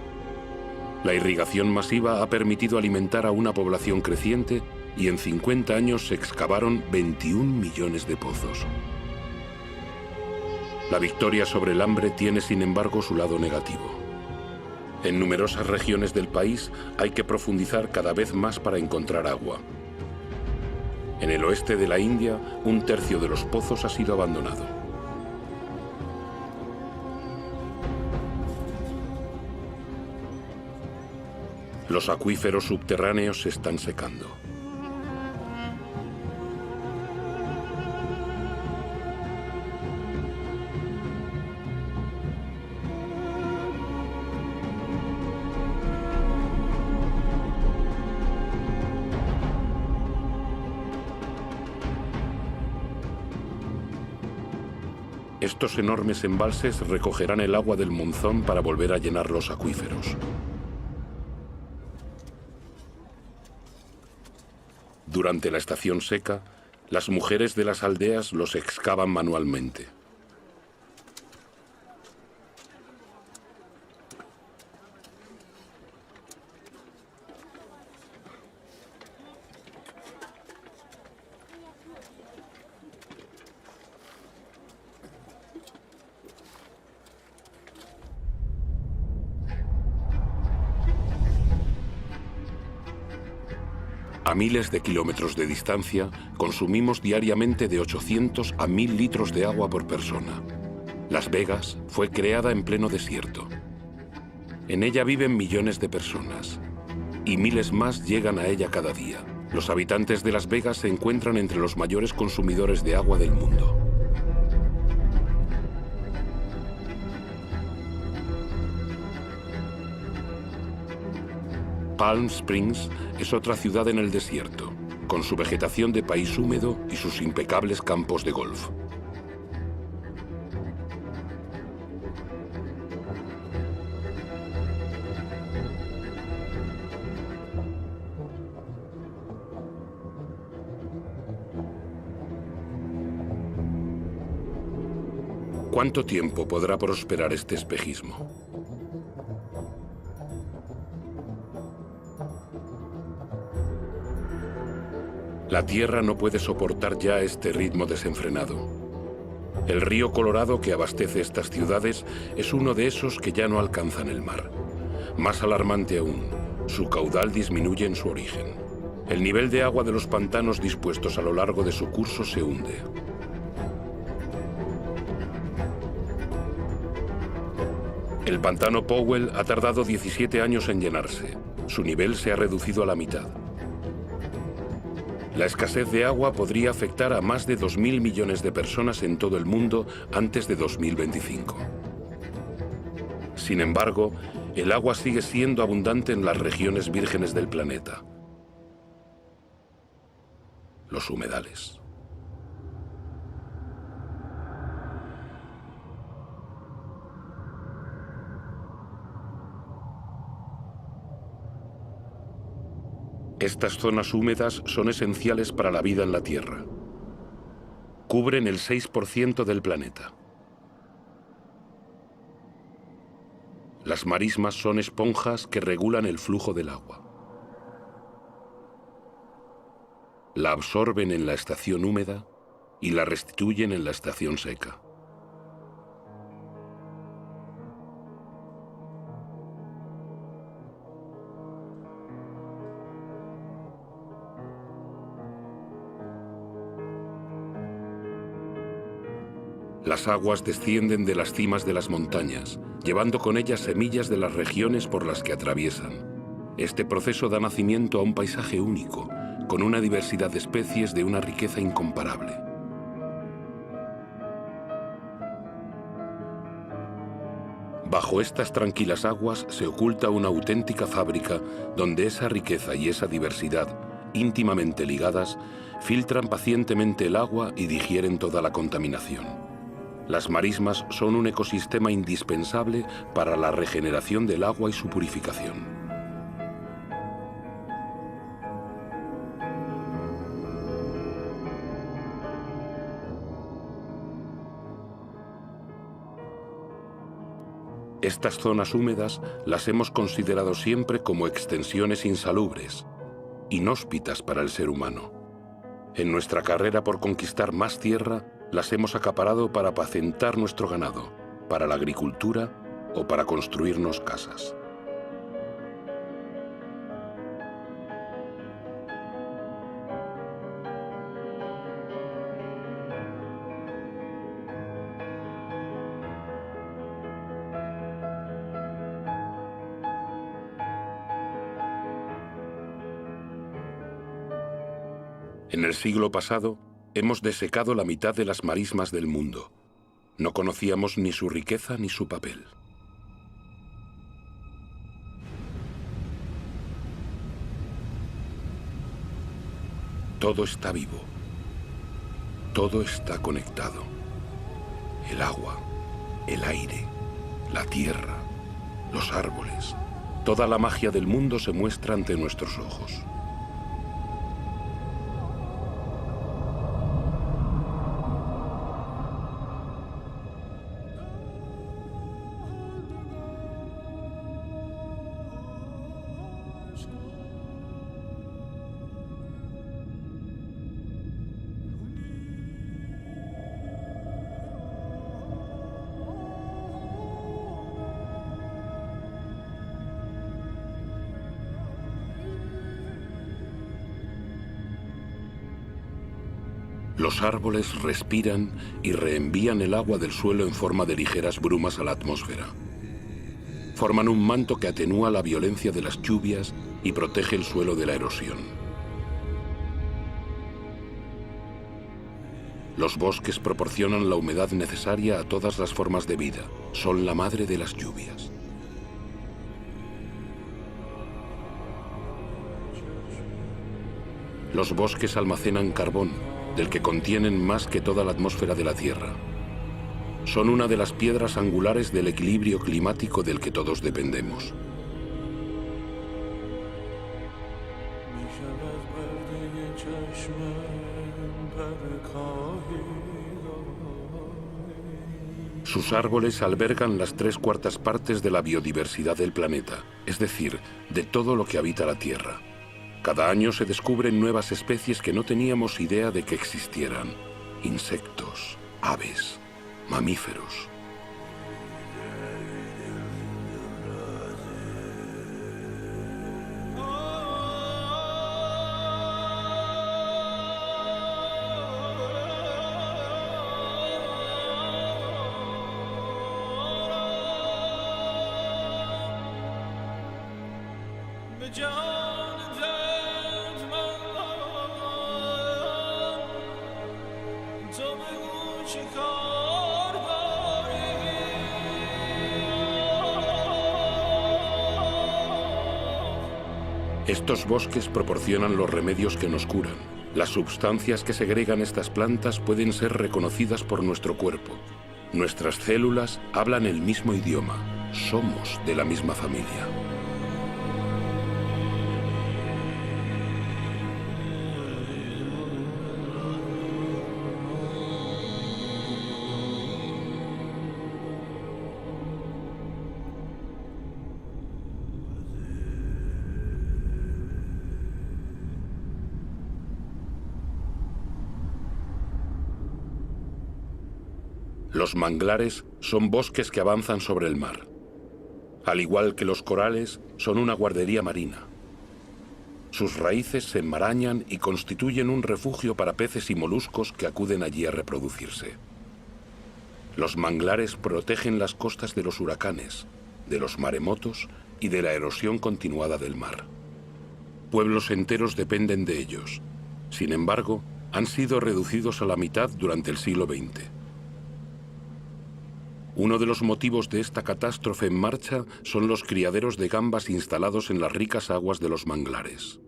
La irrigación masiva ha permitido alimentar a una población creciente y en 50 años se excavaron 21 millones de pozos. La victoria sobre el hambre tiene, sin embargo, su lado negativo. En numerosas regiones del país hay que profundizar cada vez más para encontrar agua. En el oeste de la India, un tercio de los pozos ha sido abandonado. Los acuíferos subterráneos se están secando. Estos enormes embalses recogerán el agua del monzón para volver a llenar los acuíferos. Durante la estación seca, las mujeres de las aldeas los excavan manualmente. A miles de kilómetros de distancia, consumimos diariamente de 800 a 1000 litros de agua por persona. Las Vegas fue creada en pleno desierto. En ella viven millones de personas, y miles más llegan a ella cada día. Los habitantes de Las Vegas se encuentran entre los mayores consumidores de agua del mundo. Palm Springs es otra ciudad en el desierto, con su vegetación de país húmedo y sus impecables campos de golf. ¿Cuánto tiempo podrá prosperar este espejismo? La Tierra no puede soportar ya este ritmo desenfrenado. El río Colorado que abastece estas ciudades es uno de esos que ya no alcanzan el mar. Más alarmante aún, su caudal disminuye en su origen. El nivel de agua de los pantanos dispuestos a lo largo de su curso se hunde. El pantano Powell ha tardado 17 años en llenarse. Su nivel se ha reducido a la mitad. La escasez de agua podría afectar a más de 2.000 millones de personas en todo el mundo antes de 2025. Sin embargo, el agua sigue siendo abundante en las regiones vírgenes del planeta. Los humedales. Estas zonas húmedas son esenciales para la vida en la Tierra. Cubren el 6% del planeta. Las marismas son esponjas que regulan el flujo del agua. La absorben en la estación húmeda y la restituyen en la estación seca. Las aguas descienden de las cimas de las montañas, llevando con ellas semillas de las regiones por las que atraviesan. Este proceso da nacimiento a un paisaje único, con una diversidad de especies de una riqueza incomparable. Bajo estas tranquilas aguas se oculta una auténtica fábrica donde esa riqueza y esa diversidad, íntimamente ligadas, filtran pacientemente el agua y digieren toda la contaminación. Las marismas son un ecosistema indispensable para la regeneración del agua y su purificación. Estas zonas húmedas las hemos considerado siempre como extensiones insalubres, inhóspitas para el ser humano. En nuestra carrera por conquistar más tierra, las hemos acaparado para apacentar nuestro ganado, para la agricultura o para construirnos casas. En el siglo pasado, hemos desecado la mitad de las marismas del mundo. No conocíamos ni su riqueza ni su papel. Todo está vivo. Todo está conectado. El agua, el aire, la tierra, los árboles. Toda la magia del mundo se muestra ante nuestros ojos. Los árboles respiran y reenvían el agua del suelo en forma de ligeras brumas a la atmósfera. Forman un manto que atenúa la violencia de las lluvias y protege el suelo de la erosión. Los bosques proporcionan la humedad necesaria a todas las formas de vida. Son la madre de las lluvias. Los bosques almacenan carbón, del que contienen más que toda la atmósfera de la Tierra. Son una de las piedras angulares del equilibrio climático del que todos dependemos. Sus árboles albergan las 3/4 partes de la biodiversidad del planeta, es decir, de todo lo que habita la Tierra. Cada año se descubren nuevas especies que no teníamos idea de que existieran. Insectos, aves, mamíferos. Estos bosques proporcionan los remedios que nos curan. Las sustancias que segregan estas plantas pueden ser reconocidas por nuestro cuerpo. Nuestras células hablan el mismo idioma. Somos de la misma familia. Los manglares son bosques que avanzan sobre el mar. Al igual que los corales, son una guardería marina. Sus raíces se enmarañan y constituyen un refugio para peces y moluscos que acuden allí a reproducirse. Los manglares protegen las costas de los huracanes, de los maremotos y de la erosión continuada del mar. Pueblos enteros dependen de ellos. Sin embargo, han sido reducidos a la mitad durante el siglo XX. Uno de los motivos de esta catástrofe en marcha son los criaderos de gambas instalados en las ricas aguas de los manglares.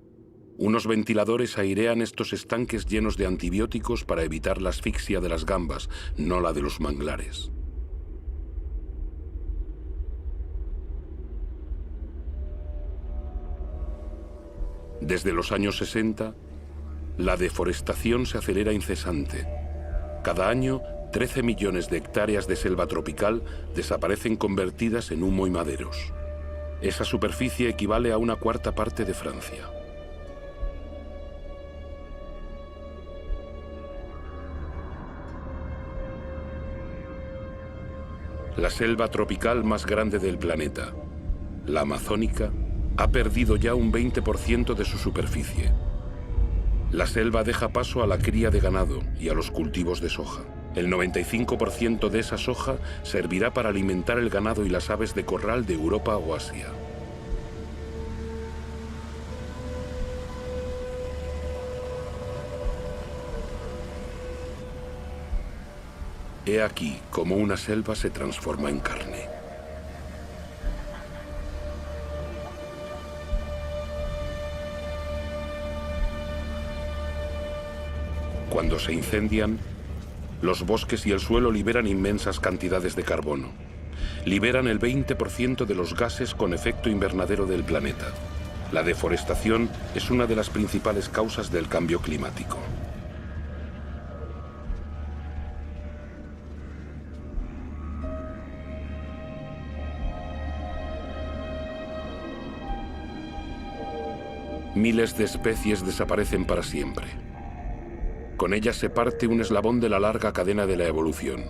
Unos ventiladores airean estos estanques llenos de antibióticos para evitar la asfixia de las gambas, no la de los manglares. Desde los años 60, la deforestación se acelera incesante. Cada año, 13 millones de hectáreas de selva tropical desaparecen convertidas en humo y maderos. Esa superficie equivale a 1/4 parte de Francia. La selva tropical más grande del planeta, la amazónica, ha perdido ya un 20% de su superficie. La selva deja paso a la cría de ganado y a los cultivos de soja. El 95% de esa soja servirá para alimentar el ganado y las aves de corral de Europa o Asia. He aquí cómo una selva se transforma en carne. Cuando se incendian, los bosques y el suelo liberan inmensas cantidades de carbono. Liberan el 20% de los gases con efecto invernadero del planeta. La deforestación es una de las principales causas del cambio climático. Miles de especies desaparecen para siempre. Con ellas se parte un eslabón de la larga cadena de la evolución.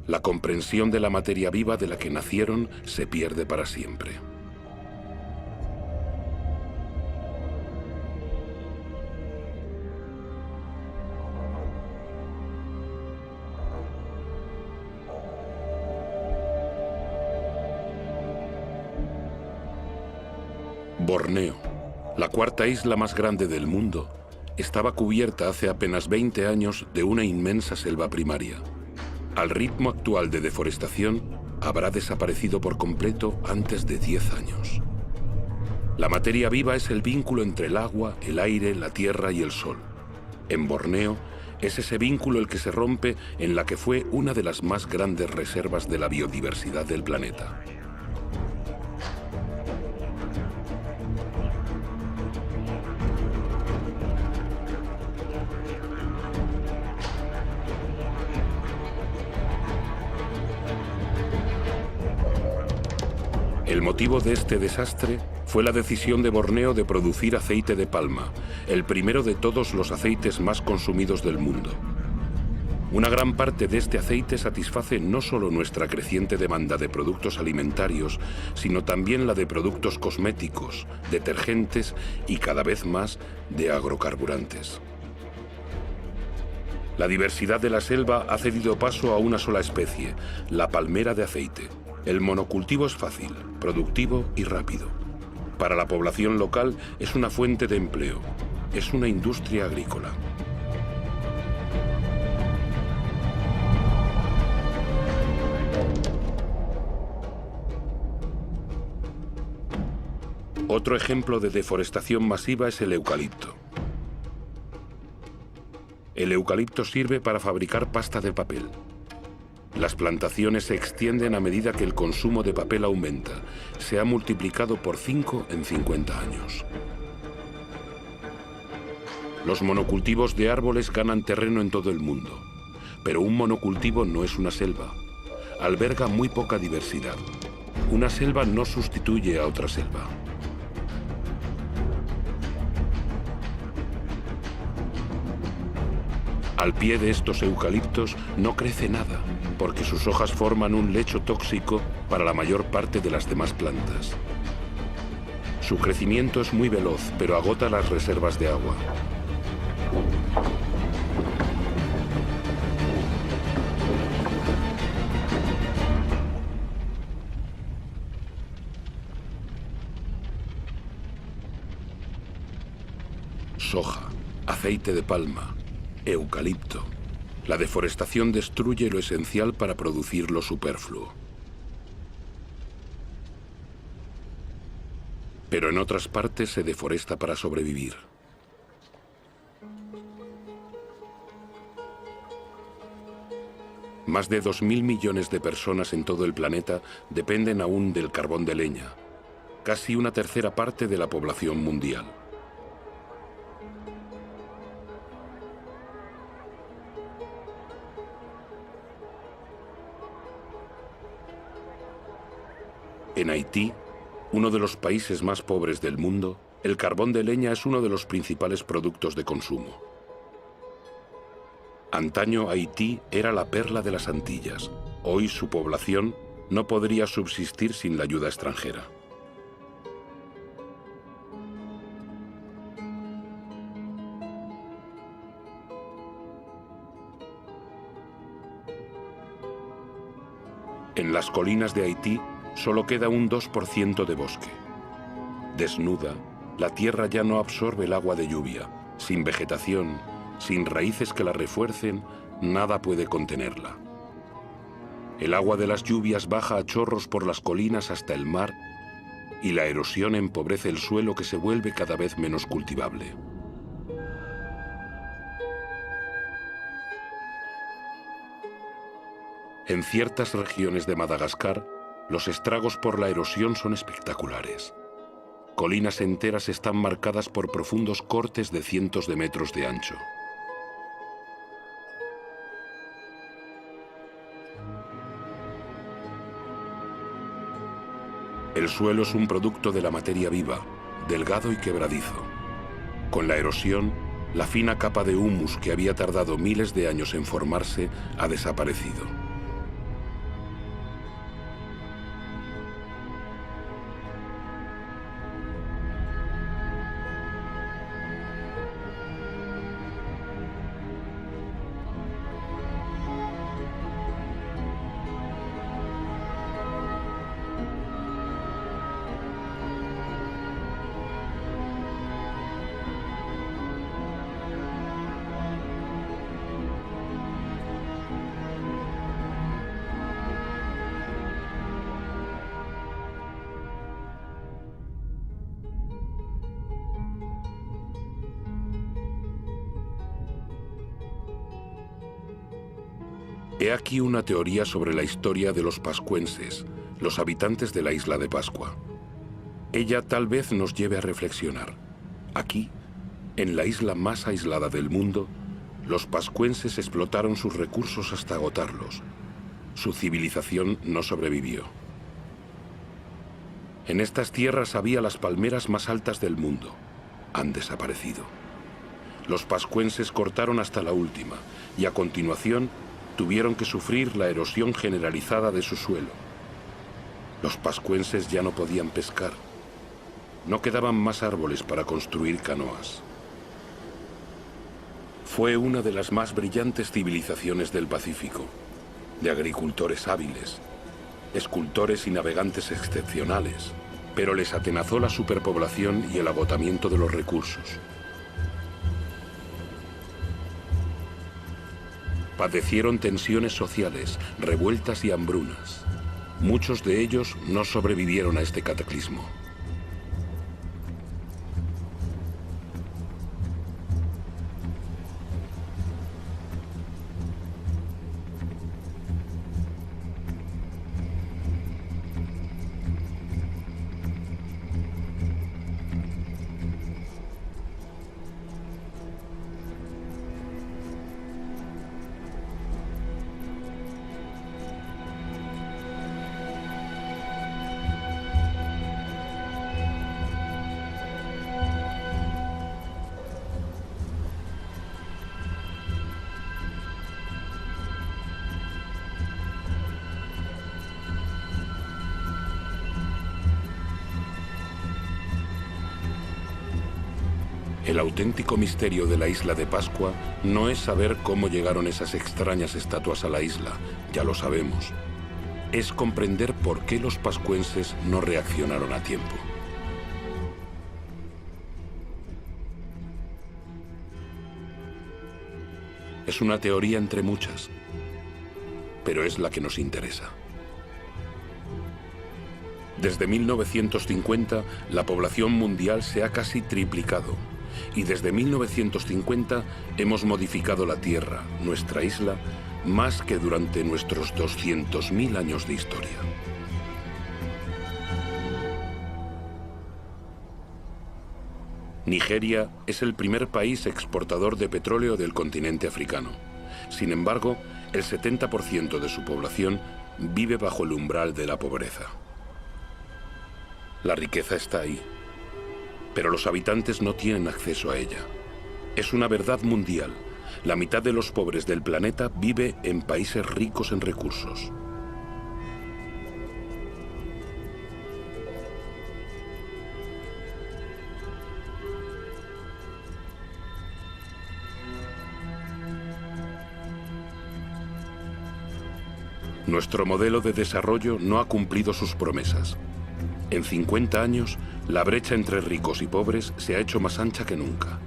La comprensión de la materia viva de la que nacieron se pierde para siempre. Borneo, la cuarta isla más grande del mundo, estaba cubierta hace apenas 20 años de una inmensa selva primaria. Al ritmo actual de deforestación, habrá desaparecido por completo antes de 10 años. La materia viva es el vínculo entre el agua, el aire, la tierra y el sol. En Borneo, es ese vínculo el que se rompe en la que fue una de las más grandes reservas de la biodiversidad del planeta. El motivo de este desastre fue la decisión de Borneo de producir aceite de palma, el primero de todos los aceites más consumidos del mundo. Una gran parte de este aceite satisface no solo nuestra creciente demanda de productos alimentarios, sino también la de productos cosméticos, detergentes y cada vez más de agrocarburantes. La diversidad de la selva ha cedido paso a una sola especie, la palmera de aceite. El monocultivo es fácil, productivo y rápido. Para la población local es una fuente de empleo, es una industria agrícola. Otro ejemplo de deforestación masiva es el eucalipto. El eucalipto sirve para fabricar pasta de papel. Las plantaciones se extienden a medida que el consumo de papel aumenta. Se ha multiplicado por 5 en 50 años. Los monocultivos de árboles ganan terreno en todo el mundo. Pero un monocultivo no es una selva. Alberga muy poca diversidad. Una selva no sustituye a otra selva. Al pie de estos eucaliptos no crece nada, porque sus hojas forman un lecho tóxico para la mayor parte de las demás plantas. Su crecimiento es muy veloz, pero agota las reservas de agua. Soja, aceite de palma, eucalipto. La deforestación destruye lo esencial para producir lo superfluo. Pero en otras partes se deforesta para sobrevivir. Más de 2.000 millones de personas en todo el planeta dependen aún del carbón de leña, casi una tercera parte de la población mundial. En Haití, uno de los países más pobres del mundo, el carbón de leña es uno de los principales productos de consumo. Antaño Haití era la perla de las Antillas. Hoy su población no podría subsistir sin la ayuda extranjera. En las colinas de Haití solo queda un 2% de bosque. Desnuda, la tierra ya no absorbe el agua de lluvia. Sin vegetación, sin raíces que la refuercen, nada puede contenerla. El agua de las lluvias baja a chorros por las colinas hasta el mar y la erosión empobrece el suelo que se vuelve cada vez menos cultivable. En ciertas regiones de Madagascar, los estragos por la erosión son espectaculares. Colinas enteras están marcadas por profundos cortes de cientos de metros de ancho. El suelo es un producto de la materia viva, delgado y quebradizo. Con la erosión, la fina capa de humus que había tardado miles de años en formarse ha desaparecido. He aquí una teoría sobre la historia de los pascuenses, los habitantes de la isla de Pascua. Ella tal vez nos lleve a reflexionar. Aquí, en la isla más aislada del mundo, los pascuenses explotaron sus recursos hasta agotarlos. Su civilización no sobrevivió. En estas tierras había las palmeras más altas del mundo. Han desaparecido. Los pascuenses cortaron hasta la última y a continuación tuvieron que sufrir la erosión generalizada de su suelo. Los pascuenses ya no podían pescar. No quedaban más árboles para construir canoas. Fue una de las más brillantes civilizaciones del Pacífico, de agricultores hábiles, escultores y navegantes excepcionales, pero les atenazó la superpoblación y el agotamiento de los recursos. Padecieron tensiones sociales, revueltas y hambrunas. Muchos de ellos no sobrevivieron a este cataclismo. El auténtico misterio de la isla de Pascua no es saber cómo llegaron esas extrañas estatuas a la isla, ya lo sabemos. Es comprender por qué los pascuenses no reaccionaron a tiempo. Es una teoría entre muchas, pero es la que nos interesa. Desde 1950, la población mundial se ha casi triplicado. Y desde 1950 hemos modificado la Tierra, nuestra isla, más que durante nuestros 200.000 años de historia. Nigeria es el primer país exportador de petróleo del continente africano. Sin embargo, el 70% de su población vive bajo el umbral de la pobreza. La riqueza está ahí, pero los habitantes no tienen acceso a ella. Es una verdad mundial. La mitad de los pobres del planeta vive en países ricos en recursos. Nuestro modelo de desarrollo no ha cumplido sus promesas. En 50 años, la brecha entre ricos y pobres se ha hecho más ancha que nunca.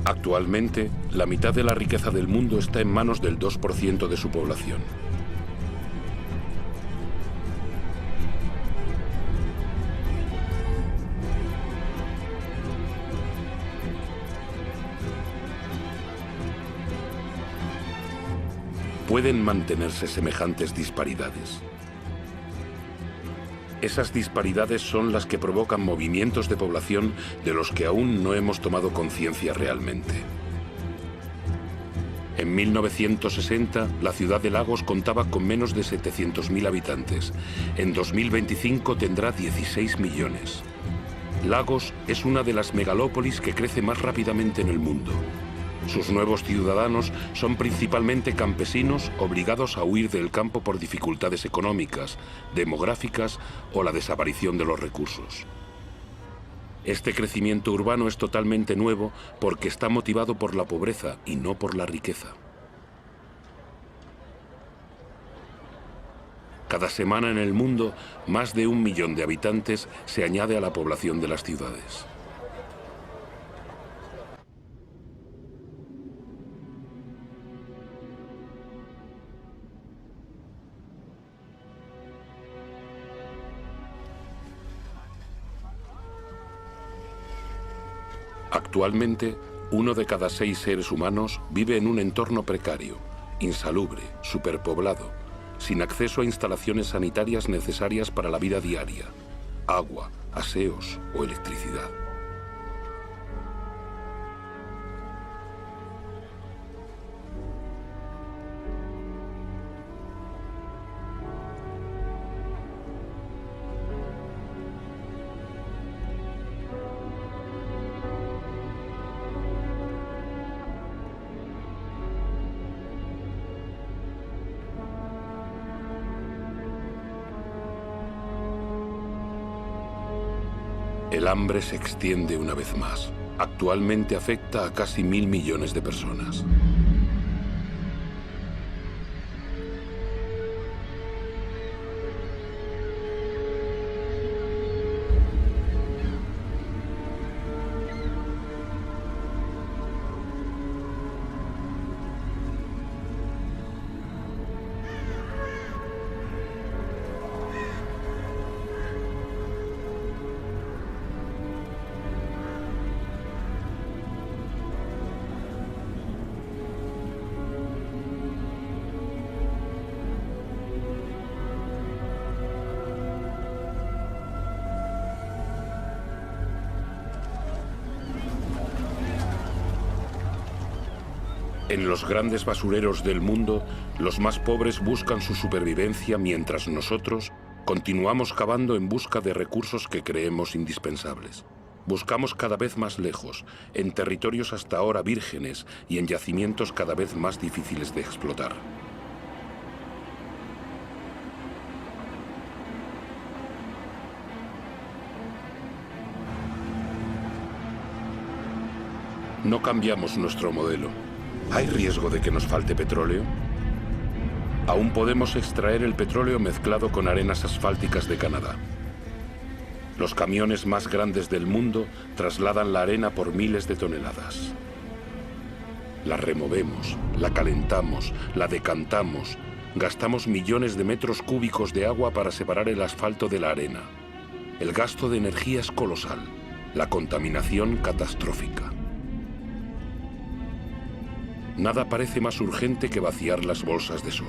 Actualmente, la mitad de la riqueza del mundo está en manos del 2% de su población. ¿Pueden mantenerse semejantes disparidades? Esas disparidades son las que provocan movimientos de población de los que aún no hemos tomado conciencia realmente. En 1960, la ciudad de Lagos contaba con menos de 700.000 habitantes. En 2025 tendrá 16 millones. Lagos es una de las megalópolis que crece más rápidamente en el mundo. Sus nuevos ciudadanos son principalmente campesinos obligados a huir del campo por dificultades económicas, demográficas o la desaparición de los recursos. Este crecimiento urbano es totalmente nuevo porque está motivado por la pobreza y no por la riqueza. Cada semana en el mundo, más de 1 millón de habitantes se añade a la población de las ciudades. Actualmente, 1 de cada 6 seres humanos vive en un entorno precario, insalubre, superpoblado, sin acceso a instalaciones sanitarias necesarias para la vida diaria, agua, aseos o electricidad. El hambre se extiende una vez más. Actualmente afecta a casi 1.000 millones de personas. En los grandes basureros del mundo, los más pobres buscan su supervivencia mientras nosotros continuamos cavando en busca de recursos que creemos indispensables. Buscamos cada vez más lejos, en territorios hasta ahora vírgenes y en yacimientos cada vez más difíciles de explotar. No cambiamos nuestro modelo. ¿Hay riesgo de que nos falte petróleo? Aún podemos extraer el petróleo mezclado con arenas asfálticas de Canadá. Los camiones más grandes del mundo trasladan la arena por miles de toneladas. La removemos, la calentamos, la decantamos, gastamos millones de metros cúbicos de agua para separar el asfalto de la arena. El gasto de energía es colosal, la contaminación catastrófica. Nada parece más urgente que vaciar las bolsas de sol.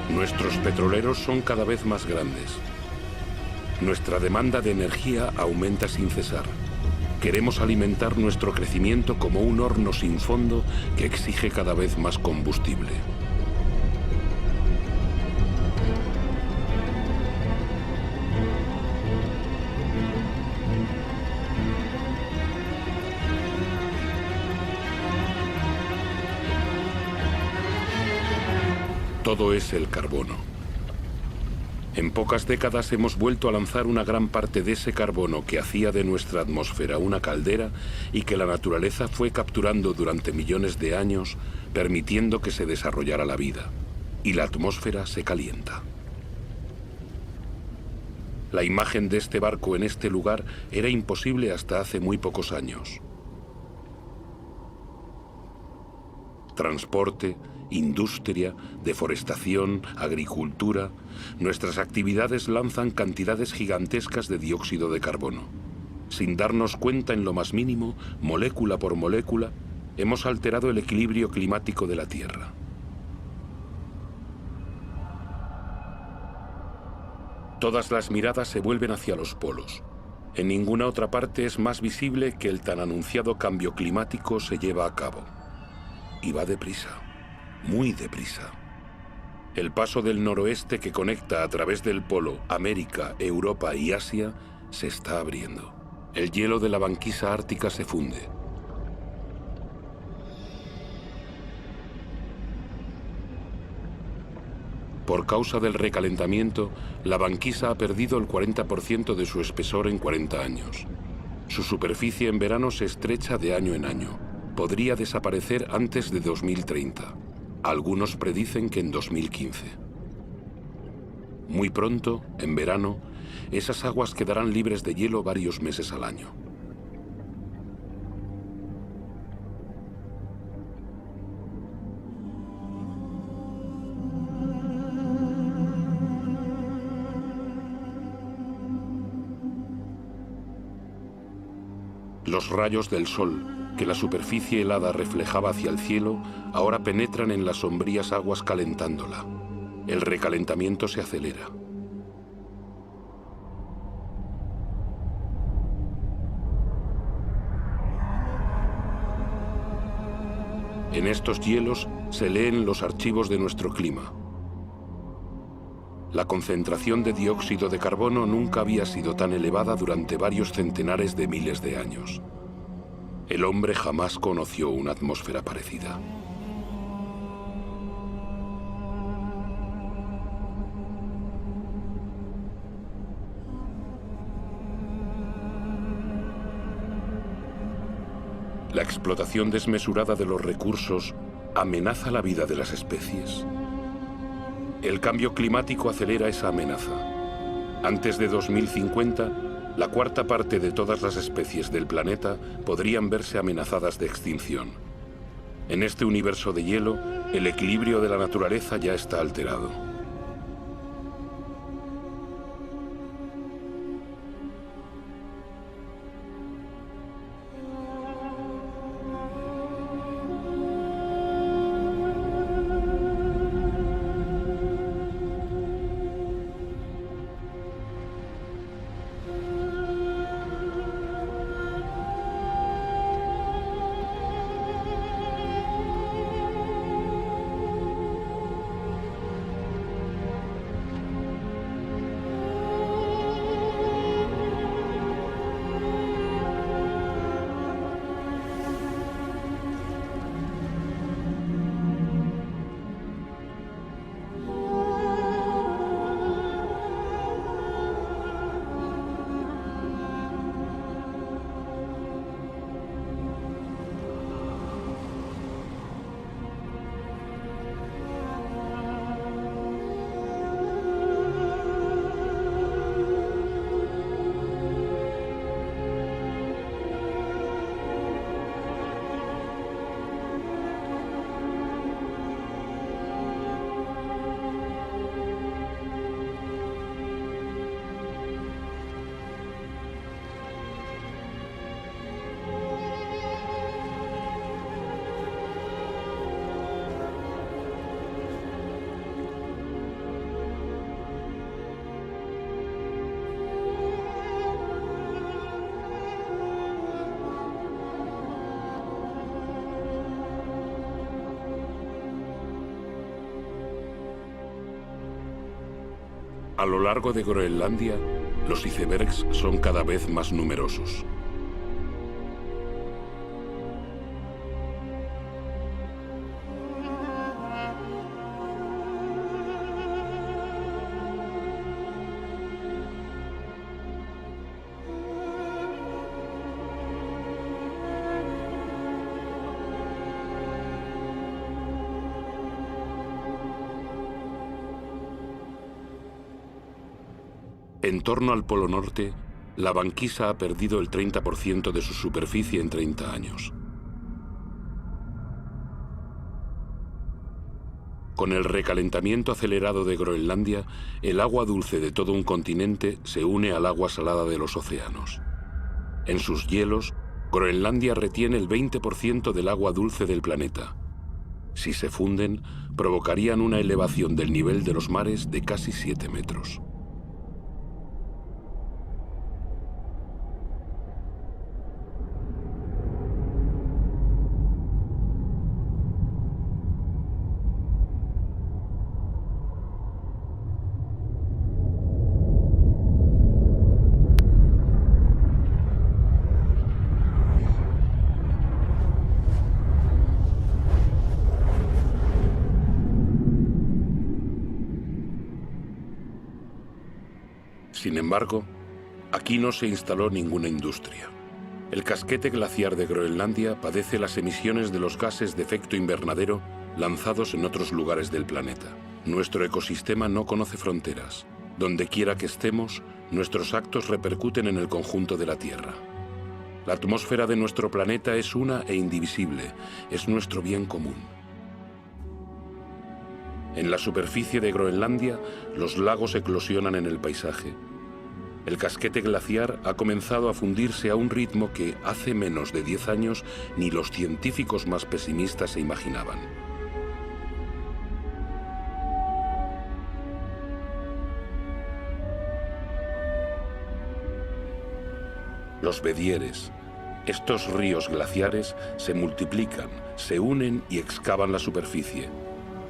Nuestros petroleros son cada vez más grandes. Nuestra demanda de energía aumenta sin cesar. Queremos alimentar nuestro crecimiento como un horno sin fondo que exige cada vez más combustible. Todo es el carbono. En pocas décadas hemos vuelto a lanzar una gran parte de ese carbono que hacía de nuestra atmósfera una caldera y que la naturaleza fue capturando durante millones de años, permitiendo que se desarrollara la vida. Y la atmósfera se calienta. La imagen de este barco en este lugar era imposible hasta hace muy pocos años. Transporte, industria, deforestación, agricultura, nuestras actividades lanzan cantidades gigantescas de dióxido de carbono. Sin darnos cuenta en lo más mínimo, molécula por molécula, hemos alterado el equilibrio climático de la Tierra. Todas las miradas se vuelven hacia los polos. En ninguna otra parte es más visible que el tan anunciado cambio climático se lleva a cabo. Y va deprisa. Muy deprisa. El paso del noroeste que conecta a través del polo América, Europa y Asia se está abriendo. El hielo de la banquisa ártica se funde. Por causa del recalentamiento, la banquisa ha perdido el 40% de su espesor en 40 años. Su superficie en verano se estrecha de año en año. Podría desaparecer antes de 2030. Algunos predicen que en 2015. Muy pronto, en verano, esas aguas quedarán libres de hielo varios meses al año. Los rayos del sol, que la superficie helada reflejaba hacia el cielo, ahora penetran en las sombrías aguas calentándola. El recalentamiento se acelera. En estos hielos se leen los archivos de nuestro clima. La concentración de dióxido de carbono nunca había sido tan elevada durante varios centenares de miles de años. El hombre jamás conoció una atmósfera parecida. La explotación desmesurada de los recursos amenaza la vida de las especies. El cambio climático acelera esa amenaza. Antes de 2050, la cuarta parte de todas las especies del planeta podrían verse amenazadas de extinción. En este universo de hielo, el equilibrio de la naturaleza ya está alterado. A lo largo de Groenlandia, los icebergs son cada vez más numerosos. En torno al Polo Norte, la banquisa ha perdido el 30% de su superficie en 30 años. Con el recalentamiento acelerado de Groenlandia, el agua dulce de todo un continente se une al agua salada de los océanos. En sus hielos, Groenlandia retiene el 20% del agua dulce del planeta. Si se funden, provocarían una elevación del nivel de los mares de casi 7 metros. Sin embargo, aquí no se instaló ninguna industria. El casquete glaciar de Groenlandia padece las emisiones de los gases de efecto invernadero lanzados en otros lugares del planeta. Nuestro ecosistema no conoce fronteras. Donde quiera que estemos, nuestros actos repercuten en el conjunto de la Tierra. La atmósfera de nuestro planeta es una e indivisible, es nuestro bien común. En la superficie de Groenlandia, los lagos eclosionan en el paisaje. El casquete glaciar ha comenzado a fundirse a un ritmo que hace menos de 10 años ni los científicos más pesimistas se imaginaban. Los bedieres, estos ríos glaciares, se multiplican, se unen y excavan la superficie.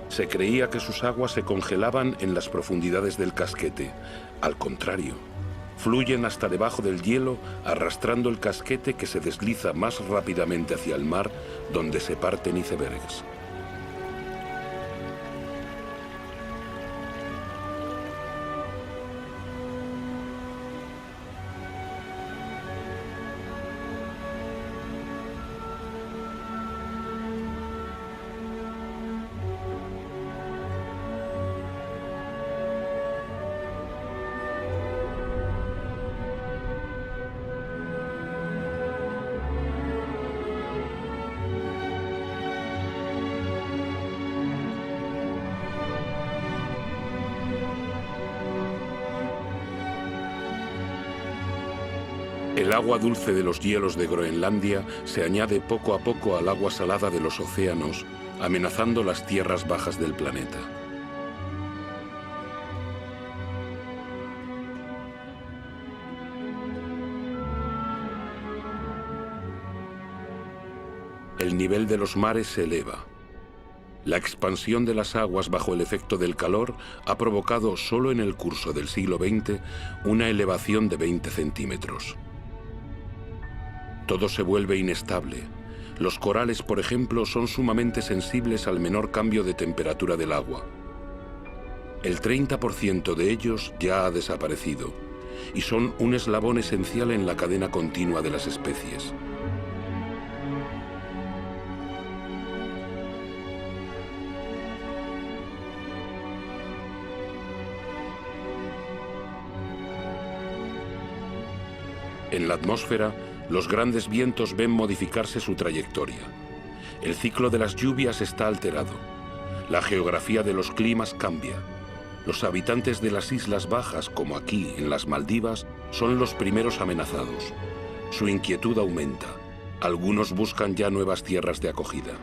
Se creía que sus aguas se congelaban en las profundidades del casquete. Al contrario, fluyen hasta debajo del hielo, arrastrando el casquete que se desliza más rápidamente hacia el mar, donde se parten icebergs. El agua dulce de los hielos de Groenlandia se añade poco a poco al agua salada de los océanos, amenazando las tierras bajas del planeta. El nivel de los mares se eleva. La expansión de las aguas bajo el efecto del calor ha provocado solo en el curso del siglo XX una elevación de 20 centímetros. Todo se vuelve inestable. Los corales, por ejemplo, son sumamente sensibles al menor cambio de temperatura del agua. El 30% de ellos ya ha desaparecido y son un eslabón esencial en la cadena continua de las especies. En la atmósfera, los grandes vientos ven modificarse su trayectoria. El ciclo de las lluvias está alterado. La geografía de los climas cambia. Los habitantes de las islas bajas, como aquí en las Maldivas, son los primeros amenazados. Su inquietud aumenta. Algunos buscan ya nuevas tierras de acogida.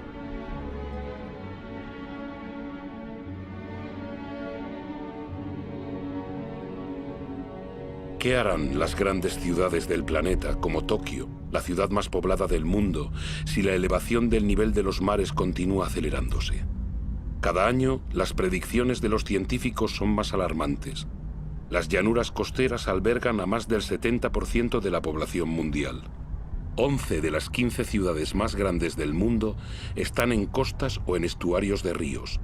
¿Qué harán las grandes ciudades del planeta, como Tokio, la ciudad más poblada del mundo, si la elevación del nivel de los mares continúa acelerándose? Cada año, las predicciones de los científicos son más alarmantes. Las llanuras costeras albergan a más del 70% de la población mundial. 11 de las 15 ciudades más grandes del mundo están en costas o en estuarios de ríos.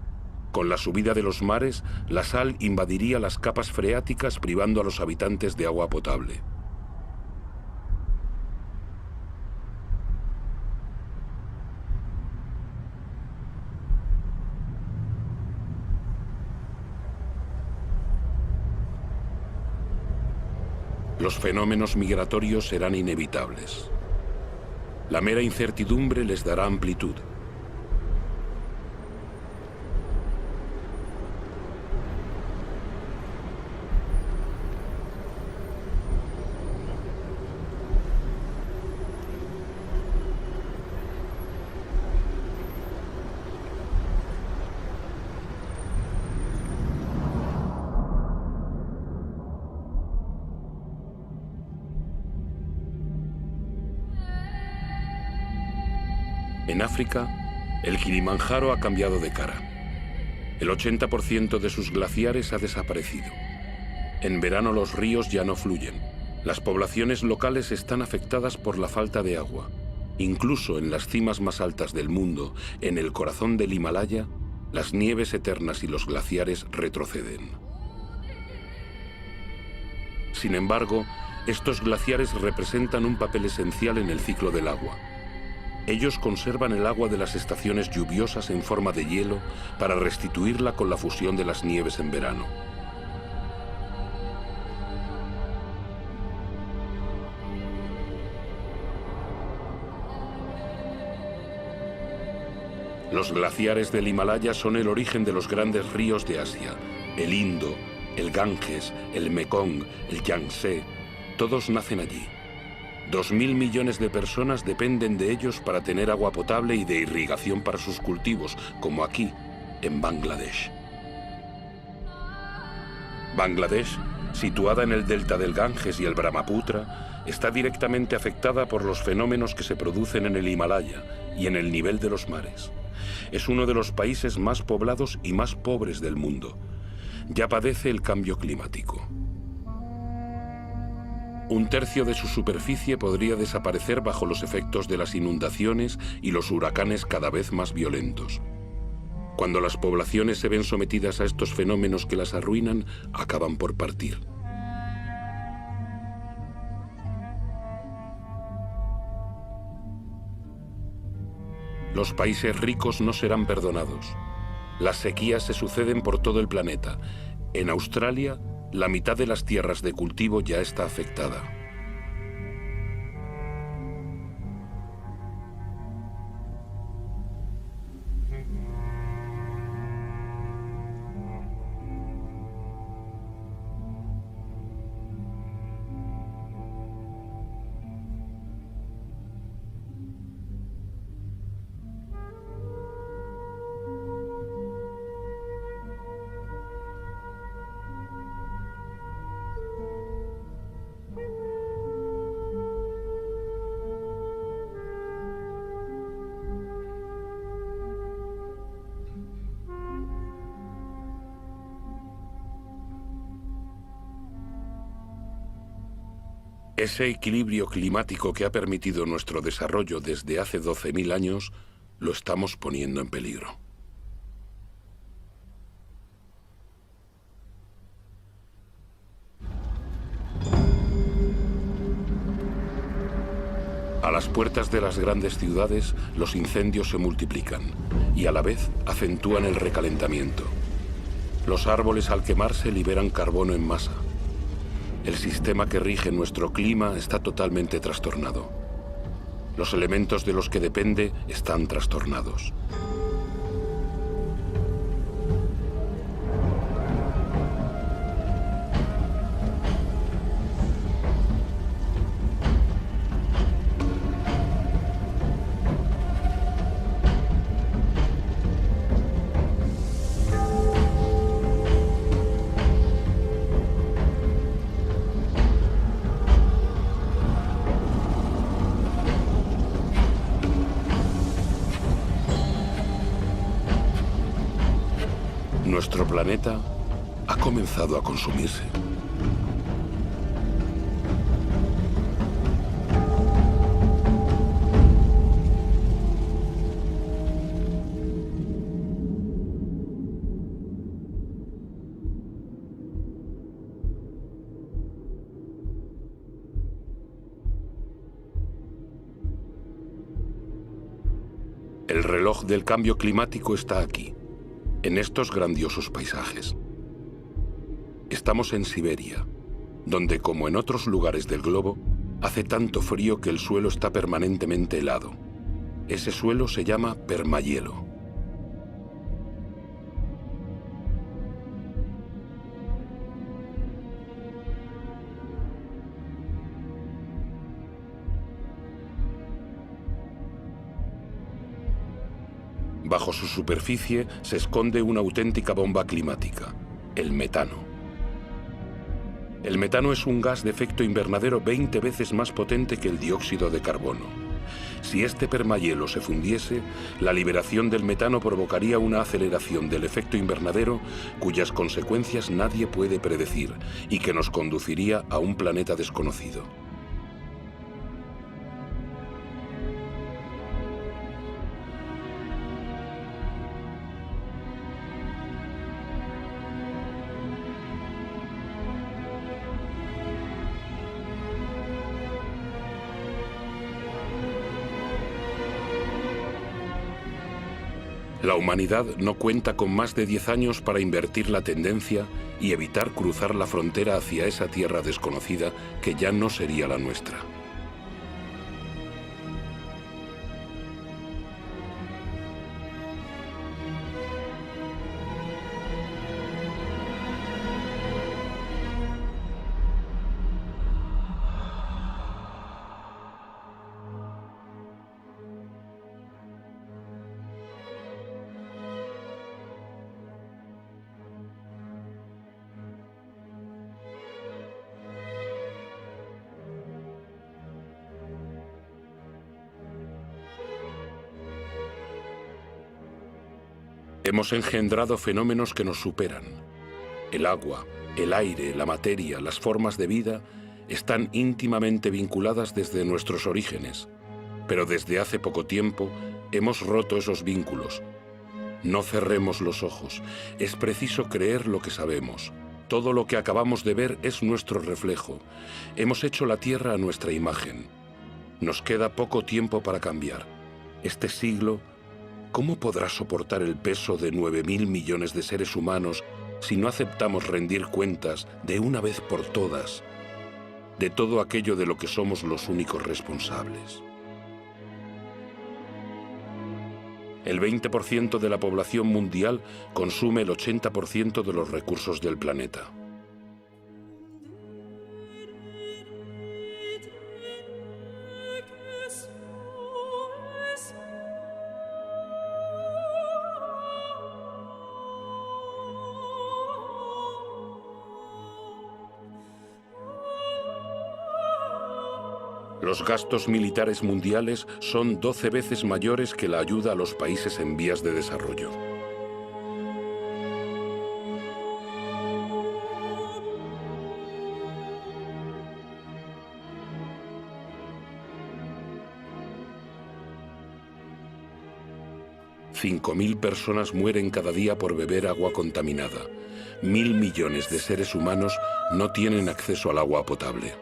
Con la subida de los mares, la sal invadiría las capas freáticas, privando a los habitantes de agua potable. Los fenómenos migratorios serán inevitables. La mera incertidumbre les dará amplitud. En África, el Kilimanjaro ha cambiado de cara. El 80% de sus glaciares ha desaparecido. En verano los ríos ya no fluyen. Las poblaciones locales están afectadas por la falta de agua. Incluso en las cimas más altas del mundo, en el corazón del Himalaya, las nieves eternas y los glaciares retroceden. Sin embargo, estos glaciares representan un papel esencial en el ciclo del agua. Ellos conservan el agua de las estaciones lluviosas en forma de hielo para restituirla con la fusión de las nieves en verano. Los glaciares del Himalaya son el origen de los grandes ríos de Asia: el Indo, el Ganges, el Mekong, el Yangtze. Todos nacen allí. 2.000 millones de personas dependen de ellos para tener agua potable y de irrigación para sus cultivos, como aquí, en Bangladesh. Bangladesh, situada en el delta del Ganges y el Brahmaputra, está directamente afectada por los fenómenos que se producen en el Himalaya y en el nivel de los mares. Es uno de los países más poblados y más pobres del mundo. Ya padece el cambio climático. Un tercio de su superficie podría desaparecer bajo los efectos de las inundaciones y los huracanes cada vez más violentos. Cuando las poblaciones se ven sometidas a estos fenómenos que las arruinan, acaban por partir. Los países ricos no serán perdonados. Las sequías se suceden por todo el planeta. En Australia, la mitad de las tierras de cultivo ya está afectada. Ese equilibrio climático que ha permitido nuestro desarrollo desde hace 12.000 años, lo estamos poniendo en peligro. A las puertas de las grandes ciudades, los incendios se multiplican y a la vez acentúan el recalentamiento. Los árboles al quemarse liberan carbono en masa. El sistema que rige nuestro clima está totalmente trastornado. Los elementos de los que depende están trastornados. Nuestro planeta ha comenzado a consumirse. El reloj del cambio climático está aquí, en estos grandiosos paisajes. Estamos en Siberia, donde, como en otros lugares del globo, hace tanto frío que el suelo está permanentemente helado. Ese suelo se llama permahielo. Bajo su superficie se esconde una auténtica bomba climática, el metano. El metano es un gas de efecto invernadero 20 veces más potente que el dióxido de carbono. Si este permahielo se fundiese, la liberación del metano provocaría una aceleración del efecto invernadero cuyas consecuencias nadie puede predecir y que nos conduciría a un planeta desconocido. La humanidad no cuenta con más de 10 años para invertir la tendencia y evitar cruzar la frontera hacia esa tierra desconocida que ya no sería la nuestra. Hemos engendrado fenómenos que nos superan. El agua, el aire, la materia, las formas de vida están íntimamente vinculadas desde nuestros orígenes, pero desde hace poco tiempo hemos roto esos vínculos. No cerremos los ojos, es preciso creer lo que sabemos. Todo lo que acabamos de ver es nuestro reflejo. Hemos hecho la Tierra a nuestra imagen. Nos queda poco tiempo para cambiar. Este siglo, ¿cómo podrá soportar el peso de 9.000 millones de seres humanos si no aceptamos rendir cuentas de una vez por todas de todo aquello de lo que somos los únicos responsables? El 20% de la población mundial consume el 80% de los recursos del planeta. Los gastos militares mundiales son 12 veces mayores que la ayuda a los países en vías de desarrollo. $5.000 personas mueren cada día por beber agua contaminada. 1.000 millones de seres humanos no tienen acceso al agua potable.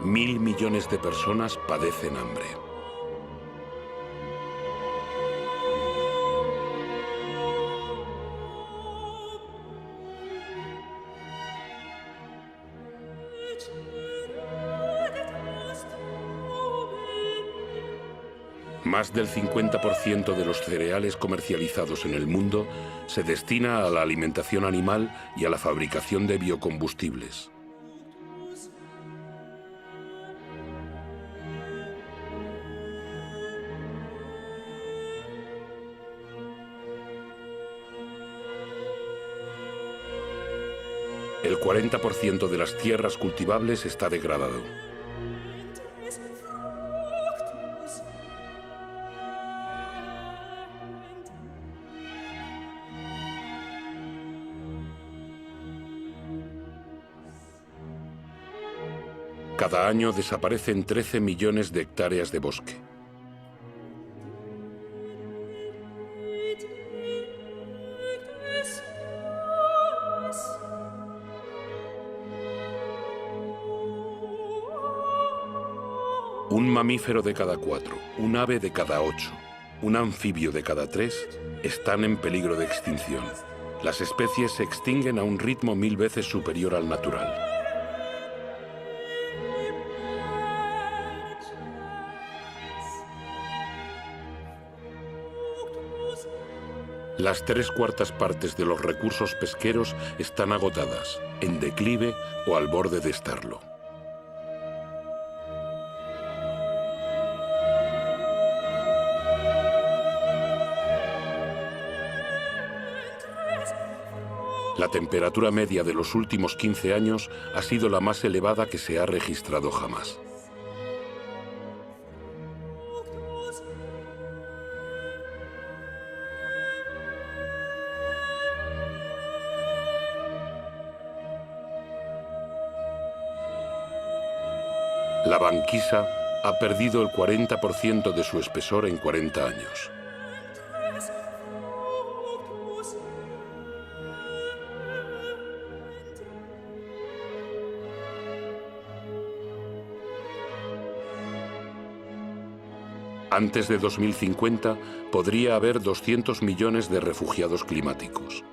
Mil millones de personas padecen hambre. Más del 50% de los cereales comercializados en el mundo se destina a la alimentación animal y a la fabricación de biocombustibles. El 40% de las tierras cultivables está degradado. Cada año desaparecen 13 millones de hectáreas de bosque. Un mamífero de cada 4, un ave de cada 8, un anfibio de cada 3 están en peligro de extinción. Las especies se extinguen a un ritmo 1000 veces superior al natural. Las 3/4 partes de los recursos pesqueros están agotadas, en declive o al borde de estarlo. La temperatura media de los últimos 15 años ha sido la más elevada que se ha registrado jamás. La banquisa ha perdido el 40% de su espesor en 40 años. Antes de 2050 podría haber 200 millones de refugiados climáticos.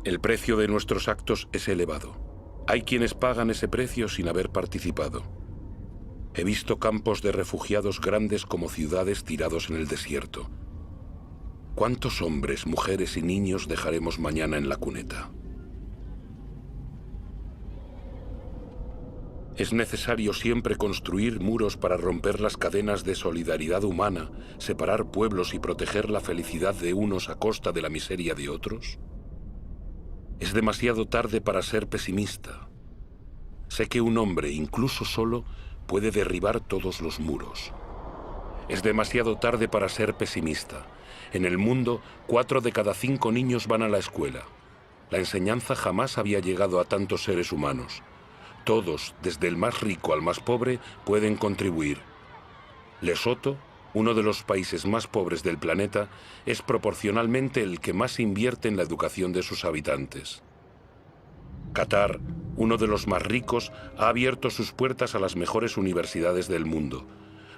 El precio de nuestros actos es elevado. Hay quienes pagan ese precio sin haber participado. He visto campos de refugiados grandes como ciudades tirados en el desierto. ¿Cuántos hombres, mujeres y niños dejaremos mañana en la cuneta? Es necesario siempre construir muros para romper las cadenas de solidaridad humana, separar pueblos y proteger la felicidad de unos a costa de la miseria de otros. Es demasiado tarde para ser pesimista. Sé que un hombre, incluso solo, puede derribar todos los muros. Es demasiado tarde para ser pesimista. En el mundo, 4 de cada 5 niños van a la escuela. La enseñanza jamás había llegado a tantos seres humanos. Todos, desde el más rico al más pobre, pueden contribuir. Lesoto, uno de los países más pobres del planeta, es proporcionalmente el que más invierte en la educación de sus habitantes. Qatar, uno de los más ricos, ha abierto sus puertas a las mejores universidades del mundo.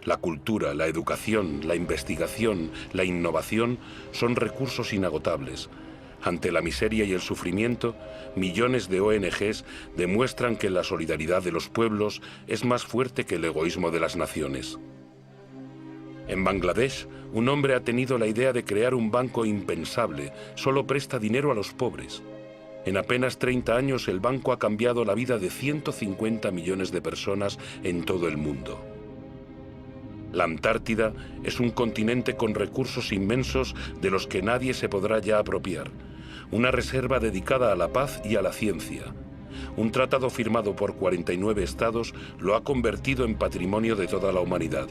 La cultura, la educación, la investigación, la innovación son recursos inagotables. Ante la miseria y el sufrimiento, millones de ONGs demuestran que la solidaridad de los pueblos es más fuerte que el egoísmo de las naciones. En Bangladesh, un hombre ha tenido la idea de crear un banco impensable. Solo presta dinero a los pobres. En apenas 30 años, el banco ha cambiado la vida de 150 millones de personas en todo el mundo. La Antártida es un continente con recursos inmensos de los que nadie se podrá ya apropiar. Una reserva dedicada a la paz y a la ciencia. Un tratado firmado por 49 estados lo ha convertido en patrimonio de toda la humanidad.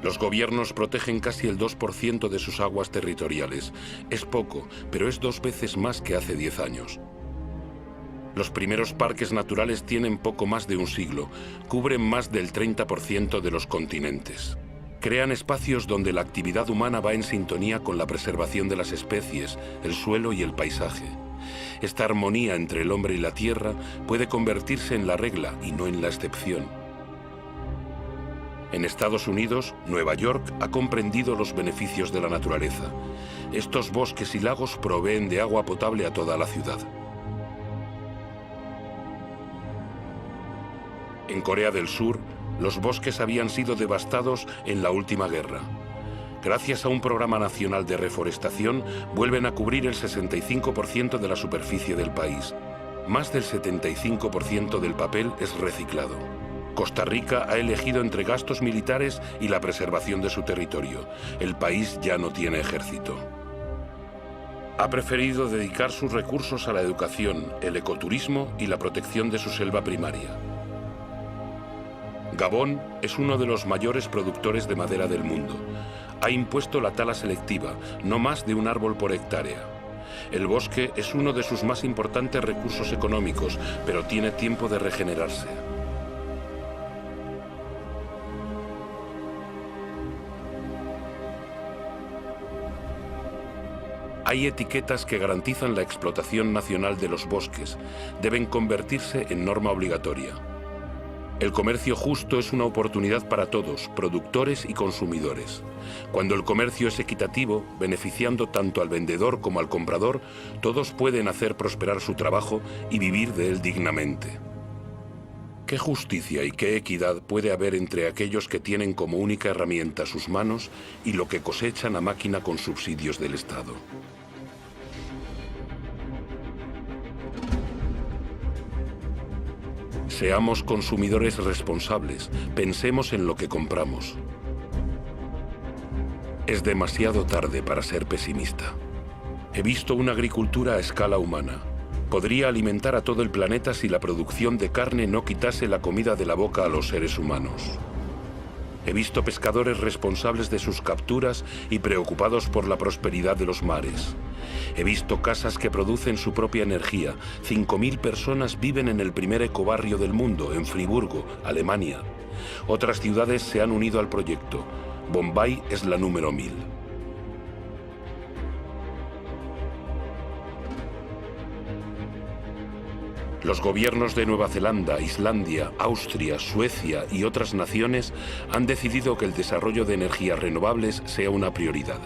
Los gobiernos protegen casi el 2% de sus aguas territoriales. Es poco, pero es 2 veces más que hace 10 años. Los primeros parques naturales tienen poco más de un siglo, cubren más del 30% de los continentes. Crean espacios donde la actividad humana va en sintonía con la preservación de las especies, el suelo y el paisaje. Esta armonía entre el hombre y la tierra puede convertirse en la regla y no en la excepción. En Estados Unidos, Nueva York ha comprendido los beneficios de la naturaleza. Estos bosques y lagos proveen de agua potable a toda la ciudad. En Corea del Sur, los bosques habían sido devastados en la última guerra. Gracias a un programa nacional de reforestación, vuelven a cubrir el 65% de la superficie del país. Más del 75% del papel es reciclado. Costa Rica ha elegido entre gastos militares y la preservación de su territorio. El país ya no tiene ejército. Ha preferido dedicar sus recursos a la educación, el ecoturismo y la protección de su selva primaria. Gabón es uno de los mayores productores de madera del mundo. Ha impuesto la tala selectiva, no más de un árbol por hectárea. El bosque es uno de sus más importantes recursos económicos, pero tiene tiempo de regenerarse. Hay etiquetas que garantizan la explotación nacional de los bosques. Deben convertirse en norma obligatoria. El comercio justo es una oportunidad para todos, productores y consumidores. Cuando el comercio es equitativo, beneficiando tanto al vendedor como al comprador, todos pueden hacer prosperar su trabajo y vivir de él dignamente. ¿Qué justicia y qué equidad puede haber entre aquellos que tienen como única herramienta sus manos y lo que cosechan a máquina con subsidios del Estado? Seamos consumidores responsables, pensemos en lo que compramos. Es demasiado tarde para ser pesimista. He visto una agricultura a escala humana. Podría alimentar a todo el planeta si la producción de carne no quitase la comida de la boca a los seres humanos. He visto pescadores responsables de sus capturas y preocupados por la prosperidad de los mares. He visto casas que producen su propia energía. 5.000 personas viven en el primer ecobarrio del mundo, en Friburgo, Alemania. Otras ciudades se han unido al proyecto. Bombay es la número 1000. Los gobiernos de Nueva Zelanda, Islandia, Austria, Suecia y otras naciones han decidido que el desarrollo de energías renovables sea una prioridad.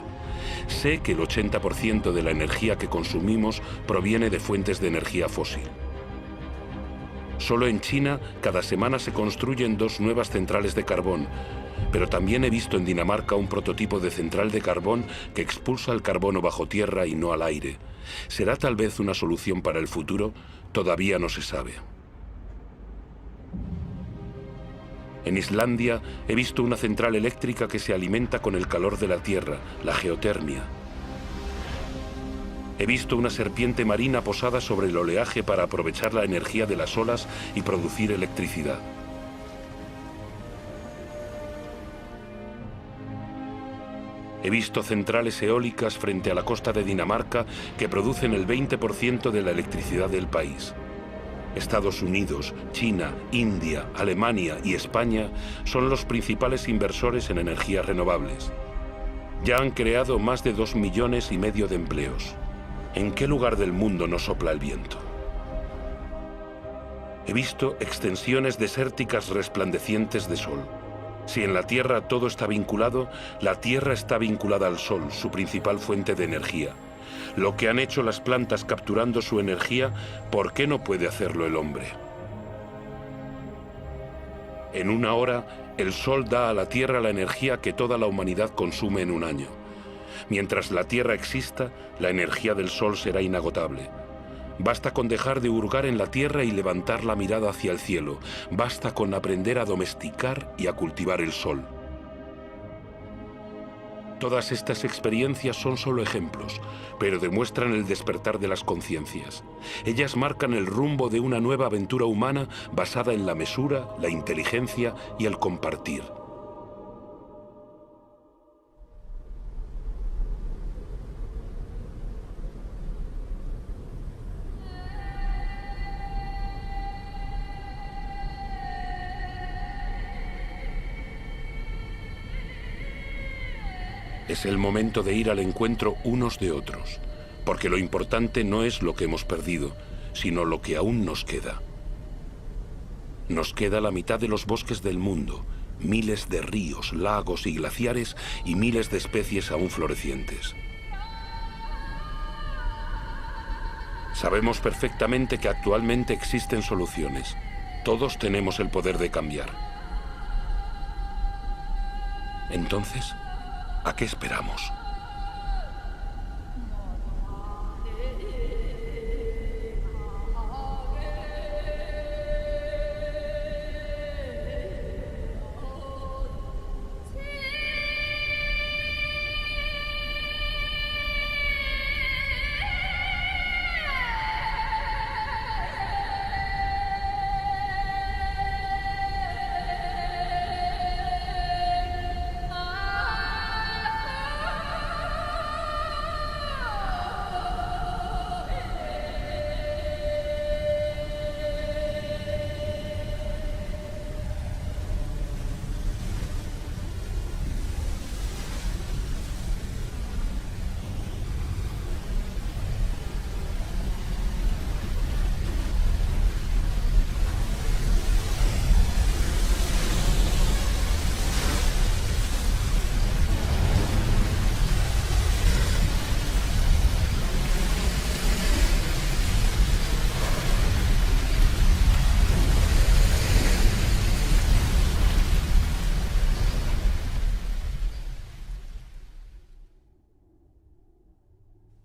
Sé que el 80% de la energía que consumimos proviene de fuentes de energía fósil. Solo en China, cada semana se construyen 2 nuevas centrales de carbón, pero también he visto en Dinamarca un prototipo de central de carbón que expulsa el carbono bajo tierra y no al aire. ¿Será tal vez una solución para el futuro? Todavía no se sabe. En Islandia he visto una central eléctrica que se alimenta con el calor de la tierra, la geotermia. He visto una serpiente marina posada sobre el oleaje para aprovechar la energía de las olas y producir electricidad. He visto centrales eólicas frente a la costa de Dinamarca que producen el 20% de la electricidad del país. Estados Unidos, China, India, Alemania y España son los principales inversores en energías renovables. Ya han creado más de 2,5 millones de empleos. ¿En qué lugar del mundo no sopla el viento? He visto extensiones desérticas resplandecientes de sol. Si en la Tierra todo está vinculado, la Tierra está vinculada al Sol, su principal fuente de energía. Lo que han hecho las plantas capturando su energía, ¿por qué no puede hacerlo el hombre? En 1 hora, el Sol da a la Tierra la energía que toda la humanidad consume en 1 año. Mientras la Tierra exista, la energía del Sol será inagotable. Basta con dejar de hurgar en la tierra y levantar la mirada hacia el cielo. Basta con aprender a domesticar y a cultivar el sol. Todas estas experiencias son solo ejemplos, pero demuestran el despertar de las conciencias. Ellas marcan el rumbo de una nueva aventura humana basada en la mesura, la inteligencia y el compartir. Es el momento de ir al encuentro unos de otros, porque lo importante no es lo que hemos perdido, sino lo que aún nos queda. Nos queda la mitad de los bosques del mundo, miles de ríos, lagos y glaciares y miles de especies aún florecientes. Sabemos perfectamente que actualmente existen soluciones. Todos tenemos el poder de cambiar. Entonces, ¿a qué esperamos?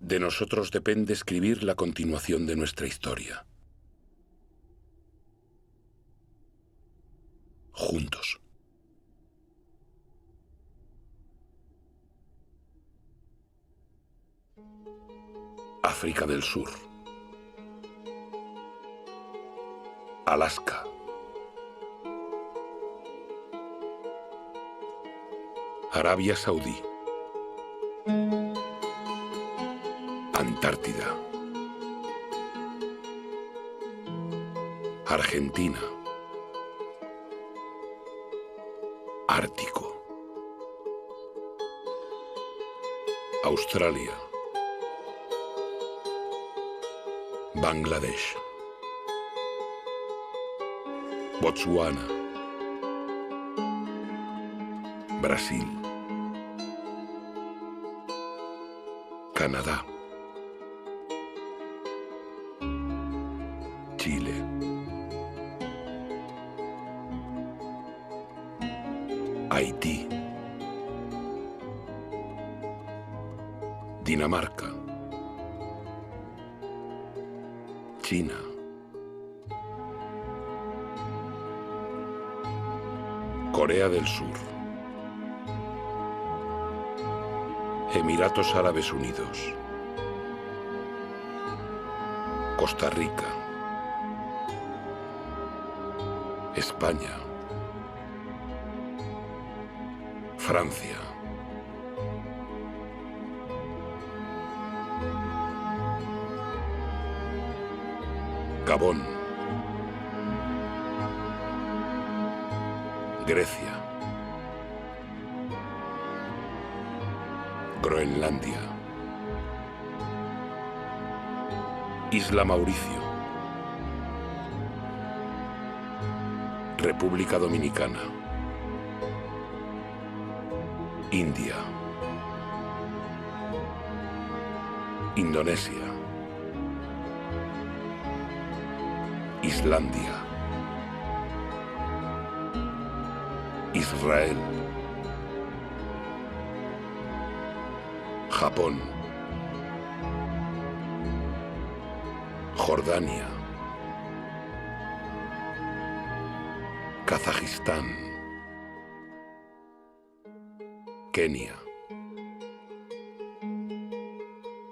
De nosotros depende escribir la continuación de nuestra historia. Juntos. África del Sur. Alaska. Arabia Saudí. Antártida. Argentina. Ártico. Australia. Bangladesh. Botsuana. Brasil. Canadá. Chile. Haití. Dinamarca. China. Corea del Sur. Emiratos Árabes Unidos. Costa Rica. España. Francia. Gabón. Grecia. Groenlandia. Isla Mauricio. República Dominicana. India. Indonesia. Islandia. Israel. Japón. Jordania. Kazajistán. Kenia.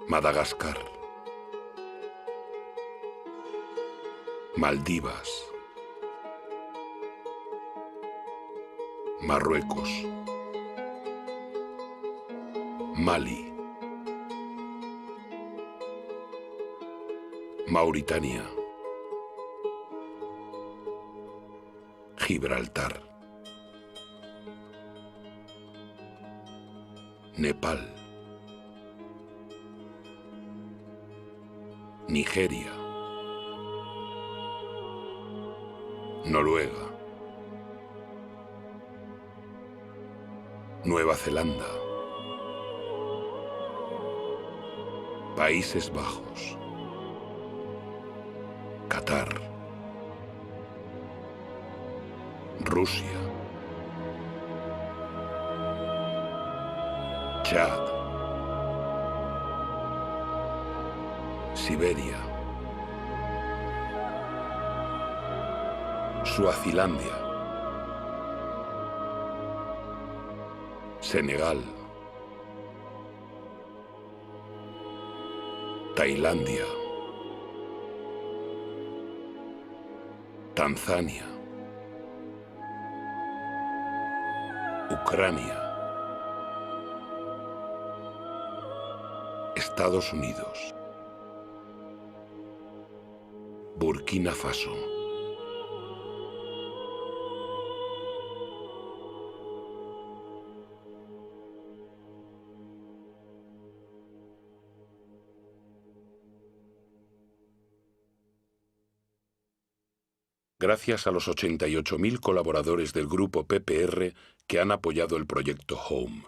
Madagascar. Maldivas. Marruecos. Mali. Mauritania. Gibraltar. Nepal. Nigeria. Noruega. Nueva Zelanda. Países Bajos. Qatar. Rusia. Chad. Siberia. Suazilandia. Senegal. Tailandia. Tanzania. Ucrania. Estados Unidos. Burkina Faso. Gracias a los 88.000 colaboradores del grupo PPR que han apoyado el proyecto Home.